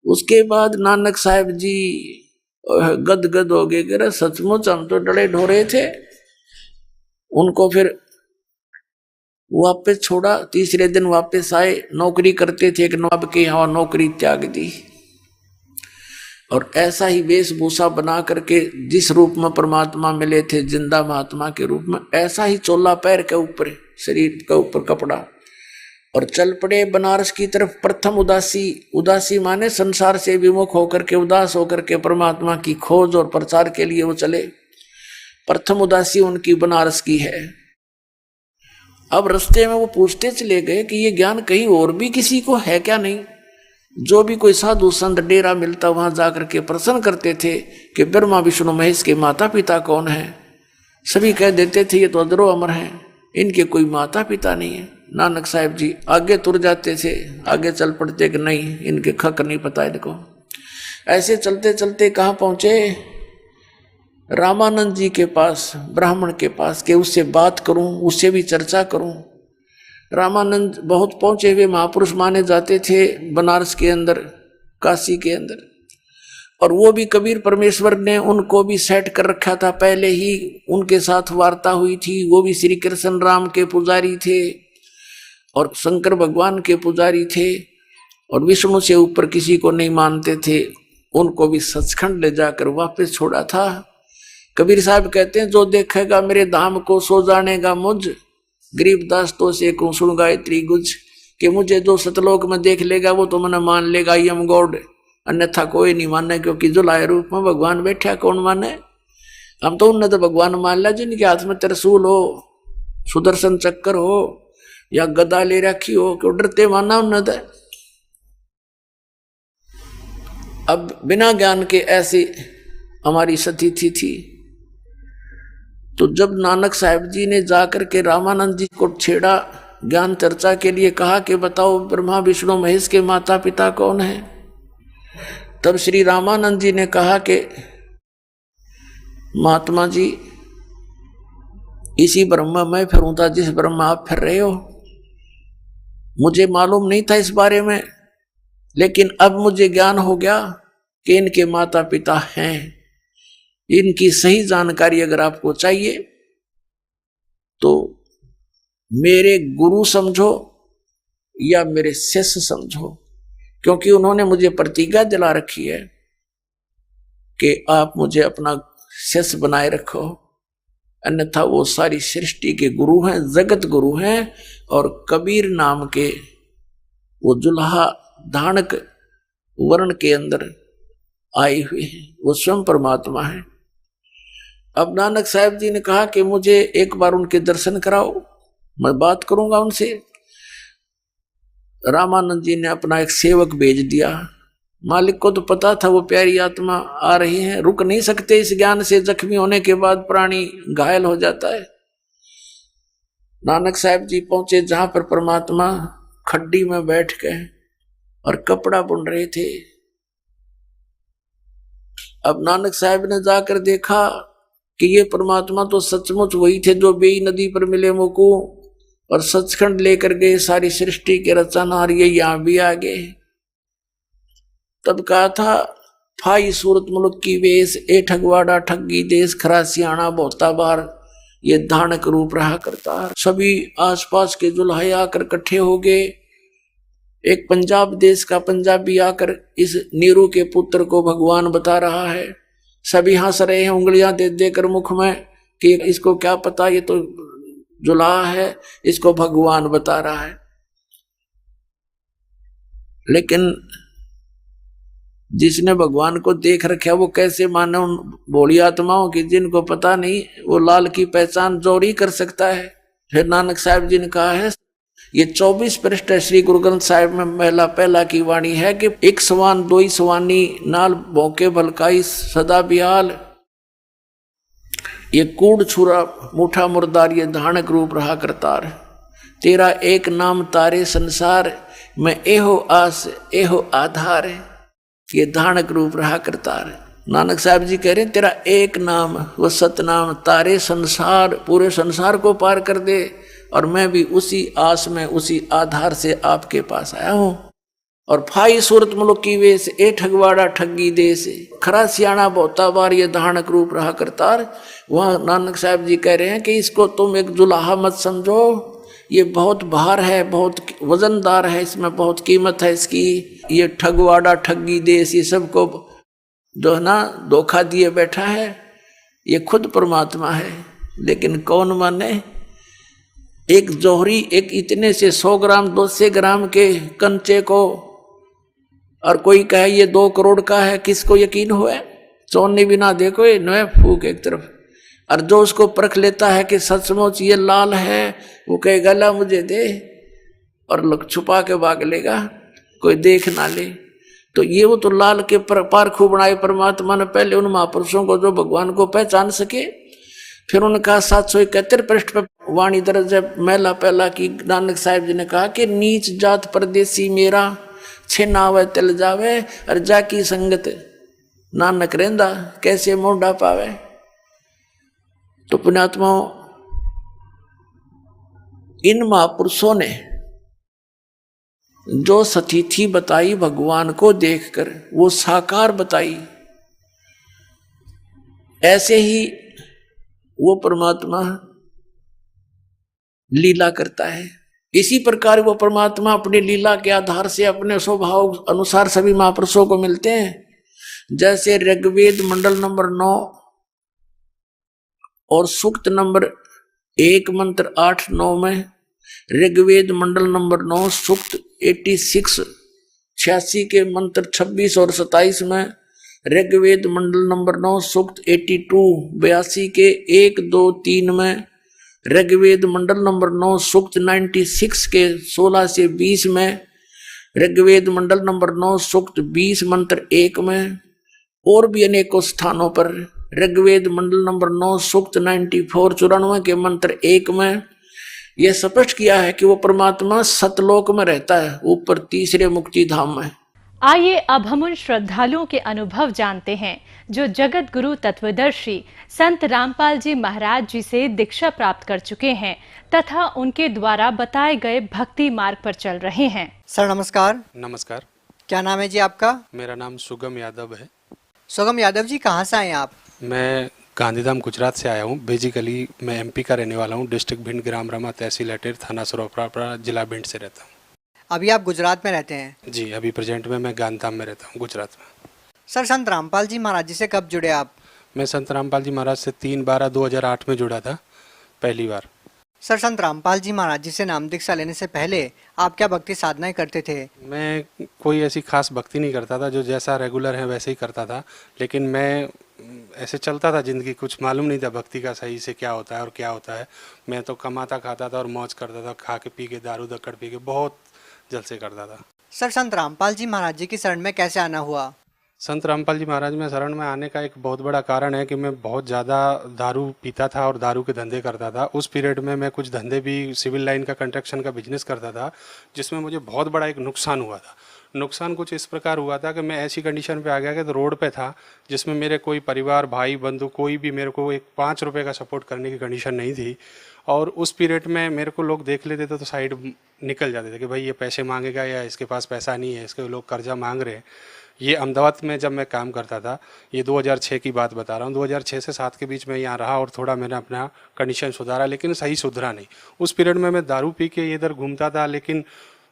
उसके बाद नानक साहिब जी गदगद हो गए, कि सचमुच हम तो डरे ढोरे थे। उनको फिर वापस छोड़ा, तीसरे दिन वापस आए। नौकरी करते थे एक नवाब के यहाँ, नौकरी त्याग दी और ऐसा ही वेशभूषा बना करके जिस रूप में परमात्मा मिले थे, जिंदा महात्मा के रूप में, ऐसा ही चोला पैर के ऊपर, शरीर के ऊपर कपड़ा, और चल पड़े बनारस की तरफ। प्रथम उदासी माने संसार से विमुख होकर के, उदास होकर के परमात्मा की खोज और प्रचार के लिए वो चले। प्रथम उदासी उनकी बनारस की है। अब रास्ते में वो पूछते चले गए कि ये ज्ञान कहीं और भी किसी को है क्या नहीं। जो भी कोई साधु संत डेरा मिलता वहां जाकर के प्रश्न करते थे कि ब्रह्मा विष्णु महेश के माता पिता कौन है। सभी कह देते थे ये तो अजरो अमर हैं, इनके कोई माता पिता नहीं है। नानक साहिब जी आगे तुर जाते थे, आगे चल पड़ते कि नहीं इनके खक नहीं पता इनको। ऐसे चलते चलते कहाँ पहुंचे, रामानंद जी के पास, ब्राह्मण के पास, कि उससे बात करूं, उससे भी चर्चा करूं। रामानंद बहुत पहुंचे हुए महापुरुष माने जाते थे बनारस के अंदर, काशी के अंदर, और वो भी कबीर परमेश्वर ने उनको भी सेट कर रखा था। पहले ही उनके साथ वार्ता हुई थी। वो भी श्री कृष्ण राम के पुजारी थे और शंकर भगवान के पुजारी थे, और विष्णु से ऊपर किसी को नहीं मानते थे। उनको भी सचखंड ले जाकर वापस छोड़ा था। कबीर साहब कहते हैं, जो देखेगा मेरे धाम को सो जानेगा मुझ, गरीबदास तो से को सुन गायत्री गुज, कि मुझे जो सतलोक में देख लेगा वो तो मैंने मान लेगा आई एम गॉड, अन्यथा कोई नहीं माने, क्योंकि जुलाए रूप में भगवान बैठा कौन माने। हम तो उन्हें तो भगवान मान लिया जिनके हाथ में त्रिशूल हो, सुदर्शन चक्कर हो या गदा ले रखी हो, क्यों डरते माना उन्हें तो। अब बिना ज्ञान के ऐसी हमारी स्थिति थी। तो जब नानक साहिब जी ने जाकर के रामानंद जी को छेड़ा ज्ञान चर्चा के लिए, कहा कि बताओ ब्रह्मा विष्णु महेश के माता पिता कौन है, तब श्री रामानंद जी ने कहा कि महात्मा जी, इसी ब्रह्मा मैं फिरूं था जिस ब्रह्मा आप फिर रहे हो। मुझे मालूम नहीं था इस बारे में, लेकिन अब मुझे ज्ञान हो गया कि इनके माता पिता हैं। इनकी सही जानकारी अगर आपको चाहिए तो मेरे गुरु समझो या मेरे शिष्य समझो, क्योंकि उन्होंने मुझे प्रतिज्ञा दिला रखी है कि आप मुझे अपना शिष्य बनाए रखो, अन्यथा वो सारी सृष्टि के गुरु हैं, जगत गुरु हैं। और कबीर नाम के वो जुल्हा धानक वर्ण के अंदर आए हुए हैं, वो स्वयं परमात्मा है। अब नानक साहब जी ने कहा कि मुझे एक बार उनके दर्शन कराओ, मैं बात करूंगा उनसे। रामानंद जी ने अपना एक सेवक भेज दिया। मालिक को तो पता था वो प्यारी आत्मा आ रही है, रुक नहीं सकते इस ज्ञान से, जख्मी होने के बाद प्राणी घायल हो जाता है। नानक साहब जी पहुंचे जहां पर परमात्मा खड्डी में बैठ गए और कपड़ा बुन रहे थे। अब नानक साहब ने जाकर देखा कि ये परमात्मा तो सचमुच वही थे जो बेई नदी पर मिले मुकू और सचखंड लेकर गए सारी सृष्टि के रचनहार, ये यहां भी आ गए। तब कहा था, फाई सूरत मुल्क की वेश, ए ठगवाड़ा ठगी देश, खरा सियाणा बहुता बार, ये धानक रूप रहा करता। सभी आसपास के जुल्हे आकर इकट्ठे हो गए। एक पंजाब देश का पंजाबी आकर इस नीरू के पुत्र को भगवान बता रहा है। सभी हंस रहे हैं उंगलियां दे देकर मुख में कि इसको क्या पता, ये तो जुल्हा है, इसको भगवान बता रहा है। लेकिन जिसने भगवान को देख रखा वो कैसे माने उन भोली आत्माओं की जिनको पता नहीं, वो लाल की पहचान जोर ही कर सकता है। फिर नानक साहब जी ने कहा है, ये 24 पृष्ठ श्री गुरु ग्रंथ साहिब में महिला पहला की वाणी है कि एक सवान दोई सवानी नाल भौके भलकाई सदा बिहाल, ये कूड़ छुरा मुठा मुर्दार, ये धानक रूप रहा करतार, तेरा एक नाम तारे संसार में एहो आस एहो आधार, ये धानक रूप रहा करतार। नानक साहब जी कह रहे हैं तेरा एक नाम वो सतनाम तारे संसार, पूरे संसार को पार कर दे, और मैं भी उसी आस में उसी आधार से आपके पास आया हूं। और फाई सूरत मुल्क की वेश, ए ठगवाड़ा ठगी देश, खरा सियाणा बहुता बार, ये धानक रूप रहा करतार। वहां नानक साहब जी कह रहे हैं कि इसको तुम एक जुलाहा मत समझो, ये बहुत भार है, बहुत वजनदार है, इसमें बहुत कीमत है इसकी। ये ठगवाड़ा ठगी देश, ये सबको जो है ना धोखा दिए बैठा है, ये खुद परमात्मा है। लेकिन कौन माने? एक जौहरी, एक इतने से 100 ग्राम 200 ग्राम के कंचे को, और कोई कहे ये 2 करोड़ का है, किसको यकीन हुआ? चौनी बिना देखो ये नए फूक एक तरफ। और जो उसको परख लेता है कि सचमुच ये लाल है, वो कहेगा ला मुझे दे, और लोग छुपा के भाग लेगा, कोई देख ना ले। तो ये वो तो लाल के पारखू बनाए परमात्मा ने पहले उन महापुरुषों को जो भगवान को पहचान सके। फिर उनका 771 पृष्ठ पर वाणी दर्ज है महिला पहला की। नानक साहब जी ने कहा कि नीच जात परदेसी मेरा, छे नावे तिल जावे, और जाकी संगत नानक रेंदा, कैसे मोढ़ा पावे। तो पुण्यात्माओं, इन महापुरुषों ने जो सतीथि बताई भगवान को देखकर, वो साकार बताई, ऐसे ही वो परमात्मा लीला करता है। इसी प्रकार वो परमात्मा अपनी लीला के आधार से अपने स्वभाव अनुसार सभी महापुरुषों को मिलते हैं। जैसे ऋग्वेद मंडल नंबर 9 और सूक्त नंबर 1 मंत्र 8-9 में, ऋग्वेद मंडल नंबर 9 सूक्त 86 के मंत्र 26 और 27 में, ऋग्वेद मंडल नंबर 9 सूक्त 82 के 1, 2, 3 में, ऋग्वेद मंडल नंबर 9 सूक्त 96 के 16 से 20 में, ऋग्वेद मंडल नंबर 9 सूक्त 20 मंत्र 1 में, और भी अनेकों स्थानों पर ऋग्वेद मंडल नंबर 9 सूक्त 94 के मंत्र 1 में यह स्पष्ट किया है कि वो परमात्मा सतलोक में रहता है, ऊपर तीसरे मुक्ति धाम में। आइए अब हम उन श्रद्धालुओं के अनुभव जानते हैं जो जगत गुरु तत्वदर्शी संत रामपाल जी महाराज जी से दीक्षा प्राप्त कर चुके हैं तथा उनके द्वारा बताए गए भक्ति मार्ग पर चल रहे हैं। सर नमस्कार। नमस्कार। क्या नाम है जी आपका? मेरा नाम सुगम यादव है। सुगम यादव जी, कहाँ से आए हैं आप? मैं गांधीधाम गुजरात से आया हूँ। बेसिकली मैं एमपी का रहने वाला हूँ। डिस्ट्रिक्ट भिंड, ग्राम रमा, तहसील अटेर, थाना सरोपरा, जिला भिंड से रहता हूँ। अभी आप गुजरात में रहते हैं? जी, अभी प्रेजेंट में मैं गांधीधाम में रहता हूँ, गुजरात में। सर संत रामपाल जी महाराज जी से कब जुड़े आप? मैं संत रामपाल जी महाराज से 3/12/2008 में जुड़ा था, पहली बार। सर संत रामपाल जी महाराज जी से नाम दीक्षा लेने से पहले आप क्या भक्ति साधनाएं करते थे? मैं कोई ऐसी खास भक्ति नहीं करता था, जो जैसा रेगुलर है वैसे ही करता था। लेकिन मैं ऐसे चलता था ज़िंदगी, कुछ मालूम नहीं था भक्ति का सही से क्या होता है और क्या होता है। मैं तो कमाता खाता था और मौज करता था, खा के पी के, दारू दक्कड़ पी के बहुत जलसे करता था। सर संत रामपाल जी महाराज जी की शरण में कैसे आना हुआ? संत रामपाल जी महाराज में शरण में आने का एक बहुत बड़ा कारण है कि मैं बहुत ज़्यादा दारू पीता था और दारू के धंधे करता था। उस पीरियड में मैं कुछ धंधे भी, सिविल लाइन का, कंस्ट्रक्शन का बिजनेस करता था, जिसमें मुझे बहुत बड़ा एक नुकसान हुआ था। नुकसान कुछ इस प्रकार हुआ था कि मैं ऐसी कंडीशन पे आ गया कि रोड पे था, जिसमें मेरे कोई परिवार, भाई बंधु, कोई भी मेरे को एक 5 रुपये का सपोर्ट करने की कंडीशन नहीं थी। और उस पीरियड में मेरे को लोग देख लेते थे तो साइड निकल जाते थे कि भाई ये पैसे मांगेगा या इसके पास पैसा नहीं है, इसके लोग कर्जा मांग रहे हैं। ये अहमदाबाद में जब मैं काम करता था, ये 2006 की बात बता रहा हूँ, 2006 से 7 के बीच में यहाँ रहा और थोड़ा मैंने अपना कंडीशन सुधारा, लेकिन सही सुधरा नहीं। उस पीरियड में मैं दारू पी के इधर घूमता था, लेकिन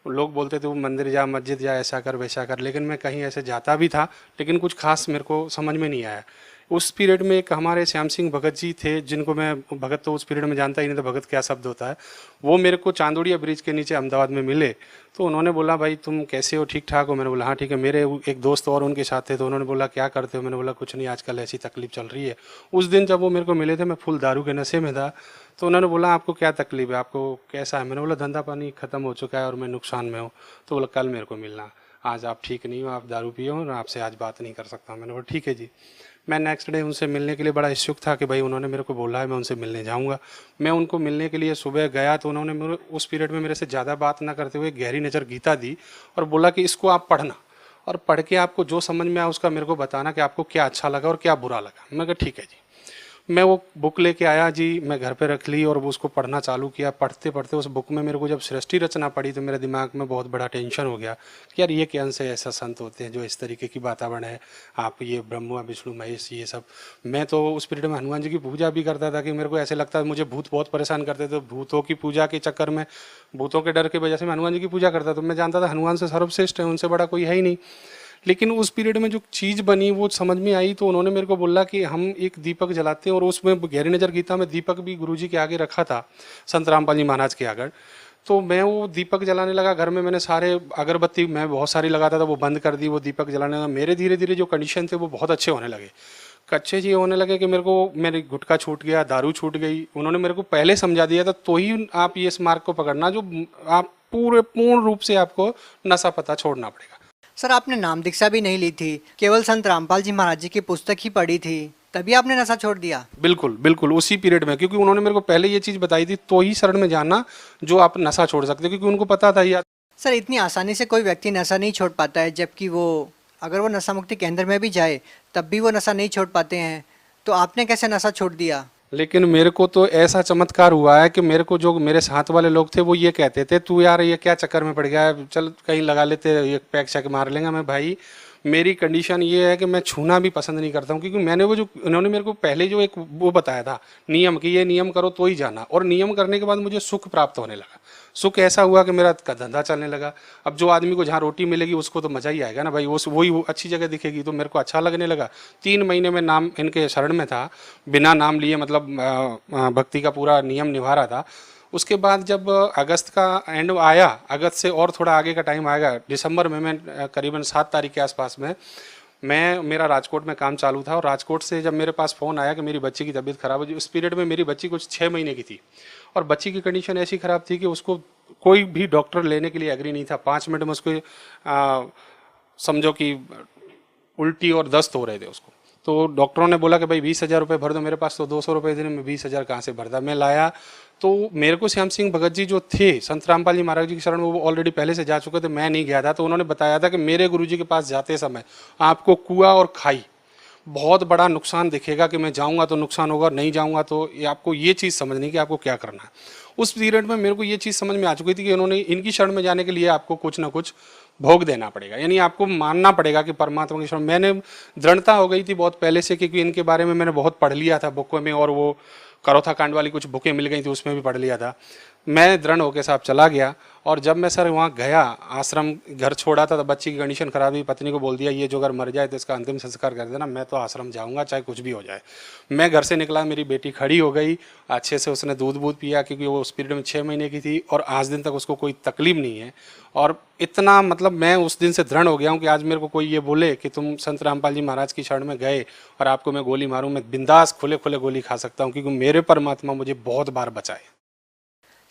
लोग बोलते थे वो मंदिर जा, मस्जिद जा, ऐसा कर वैसा कर, लेकिन मैं कहीं ऐसे जाता भी था, लेकिन कुछ खास मेरे को समझ में नहीं आया। उस पीरियड में एक हमारे श्याम सिंह भगत जी थे, जिनको मैं, भगत तो उस पीरियड में जानता ही नहीं था भगत क्या शब्द होता है। वो मेरे को चांदोड़िया ब्रिज के नीचे अहमदाबाद में मिले, तो उन्होंने बोला भाई तुम कैसे हो, ठीक ठाक हो? मैंने बोला हाँ ठीक है। मेरे एक दोस्त और उनके साथ थे, तो उन्होंने बोला क्या करते हो? मैंने बोला कुछ नहीं, आजकल ऐसी तकलीफ चल रही है। उस दिन जब वो मेरे को मिले थे, मैं फुल दारू के नशे में था, तो उन्होंने बोला आपको क्या तकलीफ है, आपको कैसा है? मैंने बोला धंधा पानी खत्म हो चुका है और मैं नुकसान में हूँ। तो बोला कल मेरे को मिलना, आज आप ठीक नहीं हो, आप दारू पियो और आपसे आज बात नहीं कर सकता। मैंने बोला ठीक है जी। मैं नेक्स्ट डे उनसे मिलने के लिए बड़ा इच्छुक था कि भाई उन्होंने मेरे को बोला है, मैं उनसे मिलने जाऊंगा। मैं उनको मिलने के लिए सुबह गया, तो उन्होंने मेरे उस पीरियड में मेरे से ज़्यादा बात ना करते हुए गहरी नज़र गीता दी और बोला कि इसको आप पढ़ना और पढ़ के आपको जो समझ में आया उसका मेरे को बताना कि आपको क्या अच्छा लगा और क्या बुरा लगा। मैं कहा ठीक है जी। मैं वो बुक लेके आया जी, मैं घर पे रख ली और उसको पढ़ना चालू किया। पढ़ते पढ़ते उस बुक में मेरे को जब सृष्टि रचना पड़ी, तो मेरे दिमाग में बहुत बड़ा टेंशन हो गया कि यार ये कौन से ऐसा संत होते हैं जो इस तरीके की वातावरण है, आप ये ब्रह्मा विष्णु महेश ये सब। मैं तो उस पीरियड में हनुमान जी की पूजा भी करता था कि मेरे को ऐसे लगता है, मुझे भूत बहुत परेशान करते थे। भूतों की पूजा के चक्कर में, भूतों के डर की वजह से मैं हनुमान जी की पूजा करता था। तो मैं जानता था हनुमान से सर्वश्रेष्ठ है, उनसे बड़ा कोई है ही नहीं। लेकिन उस पीरियड में जो चीज़ बनी वो समझ में आई, तो उन्होंने मेरे को बोला कि हम एक दीपक जलाते हैं, और उसमें गहरी नज़र गीता में दीपक भी गुरुजी के आगे रखा था, संत रामपाल जी महाराज के आगे। तो मैं वो दीपक जलाने लगा घर में। मैंने सारे अगरबत्ती मैं बहुत सारी लगाता था, वो बंद कर दी, वो दीपक जलाने लगा। मेरे धीरे धीरे जो कंडीशन थे वो बहुत अच्छे होने लगे। कच्चे जी होने लगे कि मेरी गुटखा छूट गया, दारू छूट गई। उन्होंने मेरे को पहले समझा दिया था, तो ही आप ये इस मार्ग को पकड़ना जो आप पूर्ण रूप से आपको नशा पता छोड़ना पड़ेगा। सर आपने नाम दीक्षा भी नहीं ली थी, केवल संत रामपाल जी महाराज जी की पुस्तक ही पढ़ी थी, तभी आपने नशा छोड़ दिया? बिल्कुल बिल्कुल, उसी पीरियड में, क्योंकि उन्होंने मेरे को पहले ये चीज़ बताई थी, तो ही शरण में जाना जो आप नशा छोड़ सकते हो, क्योंकि उनको पता था यार। सर इतनी आसानी से कोई व्यक्ति नशा नहीं छोड़ पाता है, जबकि वो अगर वो नशा मुक्ति केंद्र में भी जाए तब भी वो नशा नहीं छोड़ पाते हैं, तो आपने कैसे नशा छोड़ दिया? लेकिन मेरे को तो ऐसा चमत्कार हुआ है कि मेरे को जो मेरे साथ वाले लोग थे वो ये कहते थे, तू यार ये क्या चक्कर में पड़ गया है, चल कहीं लगा लेते, ये पैक शैक मार लेंगे। मैं भाई मेरी कंडीशन ये है कि मैं छूना भी पसंद नहीं करता हूँ, क्योंकि मैंने वो जो उन्होंने मेरे को पहले जो एक वो बताया था नियम, कि ये नियम करो तो ही जाना, और नियम करने के बाद मुझे सुख प्राप्त होने लगा। सुख ऐसा हुआ कि मेरा धंधा चलने लगा। अब जो आदमी को जहाँ रोटी मिलेगी उसको तो मज़ा ही आएगा ना भाई, वही अच्छी जगह दिखेगी, तो मेरे को अच्छा लगने लगा। 3 महीने में नाम इनके शरण में था, बिना नाम लिए, मतलब भक्ति का पूरा नियम निभा रहा था। उसके बाद जब अगस्त का एंड आया, अगस्त से और थोड़ा आगे का टाइम आएगा, दिसंबर में मैं करीबन 7 तारीख के आसपास में मेरा राजकोट में काम चालू था, और राजकोट से जब मेरे पास फ़ोन आया कि मेरी बच्ची की तबीयत ख़राब है। उस पीरियड में मेरी बच्ची कुछ 6 महीने की थी, और बच्ची की कंडीशन ऐसी ख़राब थी कि उसको कोई भी डॉक्टर लेने के लिए एग्री नहीं था। 5 मिनट में उसको समझो कि उल्टी और दस्त हो रहे थे उसको। तो डॉक्टरों ने बोला कि भाई 20,000 रुपये भर दो, मेरे पास तो 200 रुपये थे, मैं 20,000 कहाँ से भरता। मैं लाया तो मेरे को श्याम सिंह भगत जी जो थे संत रामपाल जी महाराज जी की शरण में, वो ऑलरेडी पहले से जा चुके थे, मैं नहीं गया था। तो उन्होंने बताया था कि मेरे गुरुजी के पास जाते समय आपको कुआं और खाई बहुत बड़ा नुकसान दिखेगा, कि मैं जाऊंगा तो नुकसान होगा, नहीं जाऊंगा तो ये आपको ये चीज़ समझनी कि आपको क्या करना है। उस पीरियड में मेरे को ये चीज़ समझ में आ चुकी थी कि उन्होंने इनकी शरण में जाने के लिए आपको कुछ ना कुछ भोग देना पड़ेगा, यानी आपको मानना पड़ेगा कि परमात्मा की शरण। मैंने दृढ़ता हो गई थी बहुत पहले से, क्योंकि इनके बारे में मैंने बहुत पढ़ लिया था बुकों में, और वो करोथा कांड वाली कुछ बुकें मिल गई थी, उसमें भी पढ़ लिया था। मैं दृढ़ होकर साहब चला गया, और जब मैं सर वहाँ गया, आश्रम घर छोड़ा था, तो बच्ची की कंडीशन खराब हुई, पत्नी को बोल दिया ये जो अगर मर जाए तो इसका अंतिम संस्कार कर देना, मैं तो आश्रम जाऊँगा चाहे कुछ भी हो जाए। मैं घर से निकला, मेरी बेटी खड़ी हो गई, अच्छे से उसने दूध पिया, क्योंकि वो उस पीरियड में 6 महीने की थी, और आज दिन तक उसको कोई तकलीफ नहीं है। और इतना मतलब मैं उस दिन से दृढ़ हो गया हूँ कि आज मेरे को कोई ये बोले कि तुम संत रामपाल जी महाराज की शरण में गए और आपको मैं गोली मारूं, मैं बिंदास खुले खुले गोली खा सकता हूँ, क्योंकि मेरे परमात्मा मुझे बहुत बार बचाए।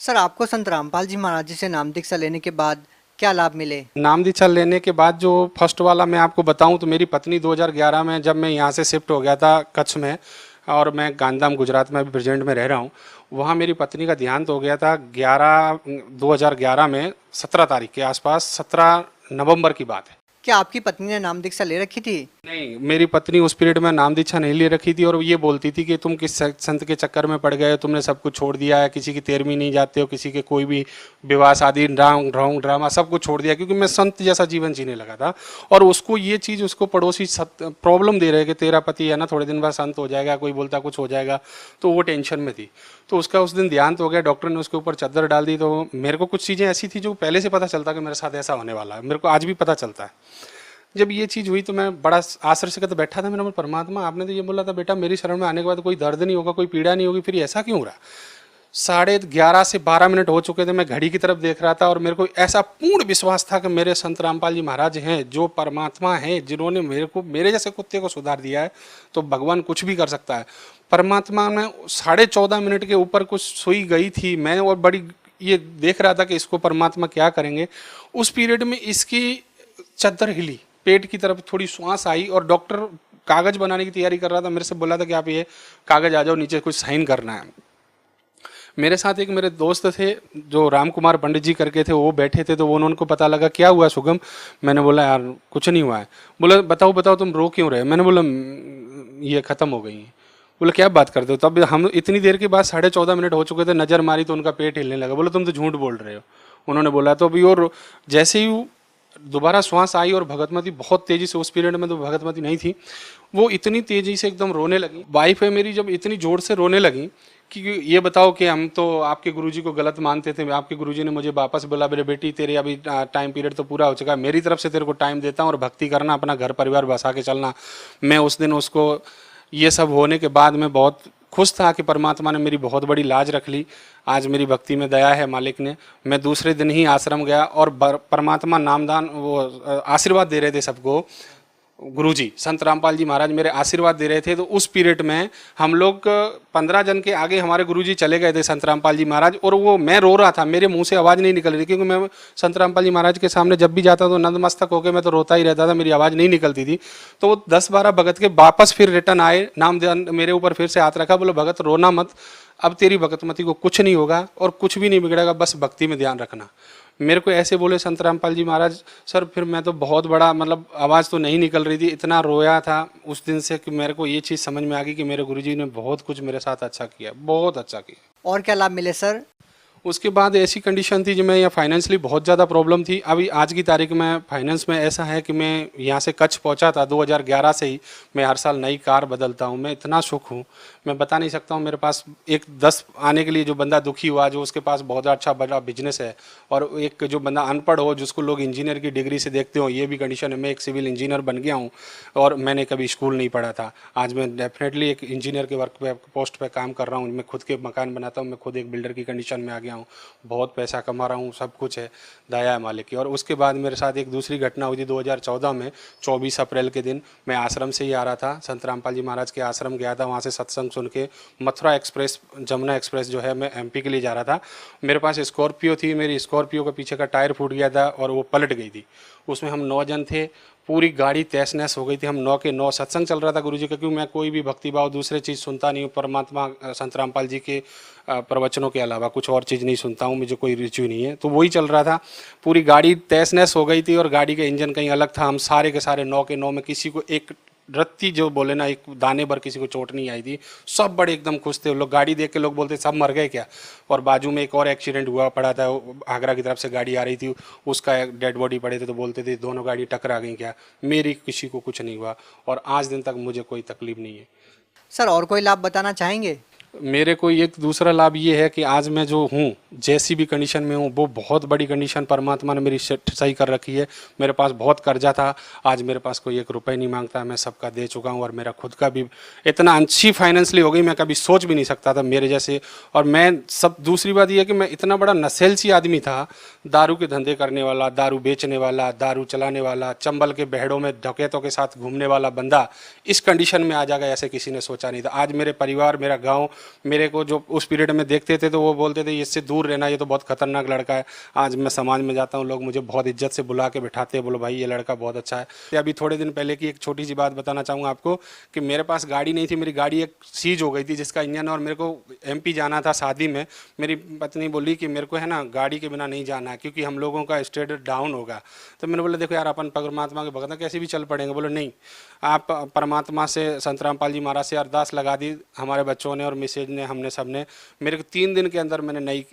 सर, आपको संत रामपाल जी महाराज जी से नाम दीक्षा लेने के बाद क्या लाभ मिले? नाम दीक्षा लेने के बाद जो फर्स्ट वाला मैं आपको बताऊं, तो मेरी पत्नी 2011 में जब मैं यहाँ से शिफ्ट हो गया था कच्छ में, और मैं गांधीधाम गुजरात में अभी प्रेजेंट में रह रहा हूँ, वहाँ मेरी पत्नी का देहांत हो गया था 2011 में 17 तारीख के आसपास, 17 नवंबर की बात है। क्या आपकी पत्नी ने नाम दीक्षा ले रखी थी? नहीं, मेरी पत्नी उस पीरियड में नाम दीक्षा नहीं ले रखी थी, और ये बोलती थी कि तुम किस संत के चक्कर में पड़ गए, तुमने सब कुछ छोड़ दिया है, किसी की 13वीं नहीं जाते हो, किसी के कोई भी विवाह शादी ढोंग ड्रामा सब कुछ छोड़ दिया, क्योंकि मैं संत जैसा जीवन जीने लगा था। और उसको ये चीज़, उसको पड़ोसी प्रॉब्लम दे रहे कि तेरा पति है ना थोड़े दिन बाद संत हो जाएगा, कोई बोलता कुछ हो जाएगा, तो वो टेंशन में थी। तो उसका उस दिन देहांत हो गया, डॉक्टर ने उसके ऊपर चादर डाल दी। तो मेरे को कुछ चीज़ें ऐसी थी जो पहले से पता चलता कि मेरे साथ ऐसा होने वाला है, मेरे को आज भी पता चलता है। जब ये चीज़ हुई तो मैं बड़ा आश्चर्य से बैठा था। मैंने बोला परमात्मा, आपने तो ये बोला था बेटा मेरी शरण में आने के बाद कोई दर्द नहीं होगा, कोई पीड़ा नहीं होगी, फिर ऐसा क्यों हो रहा? 11:30 से 12 मिनट हो चुके थे, मैं घड़ी की तरफ देख रहा था, और मेरे को ऐसा पूर्ण विश्वास था कि मेरे संत रामपाल जी महाराज हैं जो परमात्मा हैं, जिन्होंने मेरे जैसे कुत्ते को सुधार दिया है, तो भगवान कुछ भी कर सकता है। परमात्मा ने 14.5 मिनट के ऊपर कुछ सुई गई थी, मैं और बड़ी ये देख रहा था कि इसको परमात्मा क्या करेंगे। उस पीरियड में इसकी चद्दर हिली, पेट की तरफ थोड़ी श्वास आई, और डॉक्टर कागज बनाने की तैयारी कर रहा था, मेरे से बोला था कि आप ये कागज आ जाओ नीचे, कुछ साइन करना है। मेरे साथ एक मेरे दोस्त थे जो राम कुमार पंडित जी करके थे, वो बैठे थे, तो वो उनको पता लगा क्या हुआ सुगम। मैंने बोला यार कुछ नहीं हुआ है। बोला बताओ बताओ तुम रो क्यों रहे? मैंने बोला ये खत्म हो गई है। बोला क्या बात करते हो? तब हम इतनी देर के बाद 14.5 मिनट हो चुके थे, नजर मारी तो उनका पेट हिलने लगा। बोला तुम तो झूठ बोल रहे हो। उन्होंने बोला तो अभी, और जैसे ही दोबारा श्वास आई, और भगतमती बहुत तेजी से, उस पीरियड में तो भगतमती नहीं थी, वो इतनी तेजी से एकदम रोने लगी। वाइफ है मेरी, जब इतनी जोर से रोने लगी कि ये बताओ कि हम तो आपके गुरुजी को गलत मानते थे, आपके गुरुजी ने मुझे वापस बोला मेरे बेटी तेरे अभी टाइम पीरियड तो पूरा हो चुका है, मेरी तरफ से तेरे को टाइम देता हूँ और भक्ति करना, अपना घर परिवार बसा के चलना। मैं उस दिन उसको ये सब होने के बाद मैं बहुत खुश था कि परमात्मा ने मेरी बहुत बड़ी लाज रख ली। आज मेरी भक्ति में दया है मालिक ने। मैं दूसरे दिन ही आश्रम गया, और परमात्मा नामदान वो आशीर्वाद दे रहे थे सबको। गुरुजी संत रामपाल जी महाराज मेरे आशीर्वाद दे रहे थे। तो उस पीरियड में हम लोग 15 जन के आगे हमारे गुरुजी चले गए थे संत रामपाल जी महाराज, और वो मैं रो रहा था, मेरे मुंह से आवाज़ नहीं निकल रही, क्योंकि मैं संत रामपाल जी महाराज के सामने जब भी जाता तो नतमस्तक होकर मैं तो रोता ही रहता था, मेरी आवाज़ नहीं निकलती थी। तो वो 10-12 भगत के वापस फिर रिटर्न आए, नाम मेरे ऊपर फिर से हाथ रखा, बोलो भगत रोना मत, अब तेरी भगतमती को कुछ नहीं होगा और कुछ भी नहीं बिगड़ेगा, बस भक्ति में ध्यान रखना। मेरे को ऐसे बोले संत रामपाल जी महाराज। सर फिर मैं तो बहुत बड़ा, मतलब आवाज़ तो नहीं निकल रही थी, इतना रोया था उस दिन से कि मेरे को ये चीज़ समझ में आ गई कि मेरे गुरुजी ने बहुत कुछ मेरे साथ अच्छा किया, बहुत अच्छा किया। और क्या लाभ मिले सर? उसके बाद ऐसी कंडीशन थी जो मैं यहाँ फाइनेंशियली बहुत ज़्यादा प्रॉब्लम थी। अभी आज की तारीख में फाइनेंस में ऐसा है कि मैं यहाँ से कच्छ पहुँचा था 2011 से ही मैं हर साल नई कार बदलता हूँ। मैं इतना सुख हूँ, मैं बता नहीं सकता हूँ। मेरे पास एक 10 आने के लिए जो बंदा दुखी हुआ, जो उसके पास बहुत अच्छा बड़ा बिजनेस है, और एक जो बंदा अनपढ़ हो, जिसको लोग इंजीनियर की डिग्री से देखते हो, ये भी कंडीशन है। मैं एक सिविल इंजीनियर बन गया हूँ और मैंने कभी स्कूल नहीं पढ़ा था। आज मैं डेफिनेटली एक इंजीनियर के वर्क पे पोस्ट पे काम कर रहा हूँ। मैं खुद के मकान बनाता हूँ, मैं खुद एक बिल्डर की कंडीशन में आ गया हूँ, बहुत पैसा कमा रहा हूँ, सब कुछ है, दया है मालिक की। और उसके बाद मेरे साथ एक दूसरी घटना हुई थी 2014 में, 24 अप्रैल के दिन। मैं आश्रम से ही आ रहा था, संत रामपाल जी महाराज के आश्रम गया था, वहाँ से सत्संग सुन के मथुरा एक्सप्रेस, जमुना एक्सप्रेस जो है, मैं MP के लिए जा रहा था। मेरे पास स्कॉर्पियो थी, मेरी स्कॉर्पियो का पीछे का टायर फूट गया था और वो पलट गई थी। उसमें हम 9 जन थे, पूरी गाड़ी तहस नहस हो गई थी। हम 9 के 9 सत्संग चल रहा था गुरुजी का, क्योंकि मैं कोई भी भक्ति भाव दूसरे चीज़ सुनता नहीं हूँ, परमात्मा संत रामपाल जी के प्रवचनों के अलावा कुछ और चीज़ नहीं सुनता हूँ, मुझे कोई रुचि नहीं है। तो वही चल रहा था, पूरी गाड़ी तहस नहस हो गई थी और गाड़ी का इंजन कहीं अलग था। हम सारे के सारे 9 के 9 में किसी को एक रत्ती जो बोले ना, एक दाने भर किसी को चोट नहीं आई थी। सब बड़े एकदम खुश थे। लोग गाड़ी देख के लोग बोलते सब मर गए क्या। और बाजू में एक और एक्सीडेंट हुआ पड़ा था, आगरा की तरफ से गाड़ी आ रही थी, उसका डेड बॉडी पड़े थे, तो बोलते थे दोनों गाड़ी टकरा गई क्या। मेरी किसी को कुछ नहीं हुआ और आज दिन तक मुझे कोई तकलीफ नहीं है। सर और कोई लाभ बताना चाहेंगे? मेरे को एक दूसरा लाभ ये है कि आज मैं जो हूँ, जैसी भी कंडीशन में हूँ, वो बहुत बड़ी कंडीशन परमात्मा ने मेरी सही कर रखी है। मेरे पास बहुत कर्जा था, आज मेरे पास कोई 1 रुपये नहीं मांगता, मैं सबका दे चुका हूँ और मेरा खुद का भी इतना अच्छी फाइनेंशियली हो गई, मैं कभी सोच भी नहीं सकता था मेरे जैसे। और मैं सब दूसरी बात ये है कि मैं इतना बड़ा नशेलची आदमी था, दारू के धंधे करने वाला, दारू बेचने वाला, दारू चलाने वाला, चंबल के बहड़ों में डकैतों के साथ घूमने वाला बंदा इस कंडीशन में आ जाएगा, ऐसे किसी ने सोचा नहीं था। आज मेरे परिवार, मेरा गाँव मेरे को जो उस पीरियड में देखते थे तो वो बोलते थे इससे दूर रहना, ये तो बहुत खतरनाक लड़का है। आज मैं समाज में जाता हूँ, लोग मुझे बहुत इज्जत से बुला के बिठाते हैं, बोलो भाई ये लड़का बहुत अच्छा है। अभी थोड़े दिन पहले की एक छोटी सी बात बताना चाहूँगा आपको कि मेरे पास गाड़ी नहीं थी, मेरी गाड़ी एक सीज हो गई थी जिसका इंजन, और मेरे को MP जाना था शादी में। मेरी पत्नी बोली कि मेरे को है ना गाड़ी के बिना नहीं जाना है क्योंकि हम लोगों का स्टेटस डाउन होगा। तो मैंने बोला देखो यार, अपन परमात्मा के भगत कैसे भी चल पड़ेंगे। बोलो नहीं, आप परमात्मा से, संत रामपाल जी महाराज से अरदास लगा दी हमारे बच्चों ने और मिसेज ने, हमने सबने। मेरे को 3 दिन के अंदर मैंने नई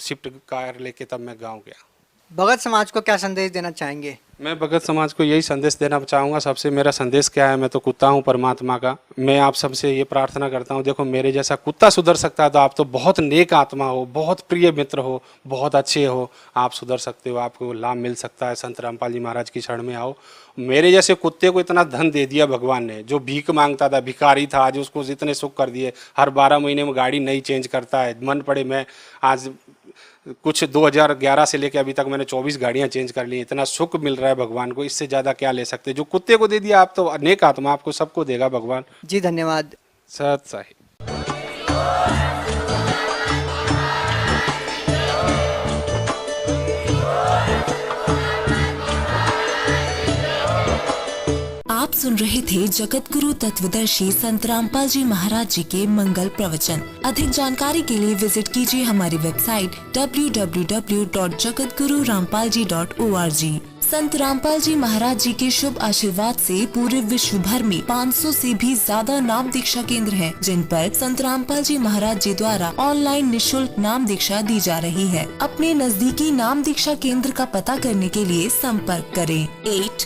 शिफ्ट कार लेके तब मैं गांव गया। भगत समाज को क्या संदेश देना चाहेंगे? मैं भगत समाज को यही संदेश देना चाहूँगा। सबसे मेरा संदेश क्या है, मैं तो कुत्ता हूँ परमात्मा का। मैं आप सबसे ये प्रार्थना करता हूँ, देखो मेरे जैसा कुत्ता सुधर सकता है तो आप तो बहुत नेक आत्मा हो, बहुत प्रिय मित्र हो, बहुत अच्छे हो, आप सुधर सकते हो, आपको लाभ मिल सकता है। संत रामपाल जी महाराज की शरण में आओ। मेरे जैसे कुत्ते को इतना धन दे दिया भगवान ने, जो भीख मांगता था, भिखारी था, आज उसको इतने सुख कर दिए। हर 12 महीने में गाड़ी नई चेंज करता है, मन पड़े। मैं आज कुछ 2011 से लेके अभी तक मैंने 24 गाड़ियां चेंज कर ली। इतना सुख मिल रहा है भगवान को, इससे ज़्यादा क्या ले सकते। जो कुत्ते को दे दिया आप तो अनेक आत्मा, आपको सबको देगा भगवान। जी धन्यवाद। सत साहिब। आप सुन रहे थे जगत गुरु तत्वदर्शी संत रामपाल जी महाराज जी के मंगल प्रवचन। अधिक जानकारी के लिए विजिट कीजिए हमारी वेबसाइट www.jagatgururampalji.org। संत रामपाल जी महाराज जी के शुभ आशीर्वाद से पूरे विश्व भर में 500 से भी ज्यादा नाम दीक्षा केंद्र हैं, जिन पर संत रामपाल जी महाराज जी द्वारा ऑनलाइन निशुल्क नाम दीक्षा दी जा रही है। अपने नजदीकी नाम दीक्षा केंद्र का पता करने के लिए संपर्क करें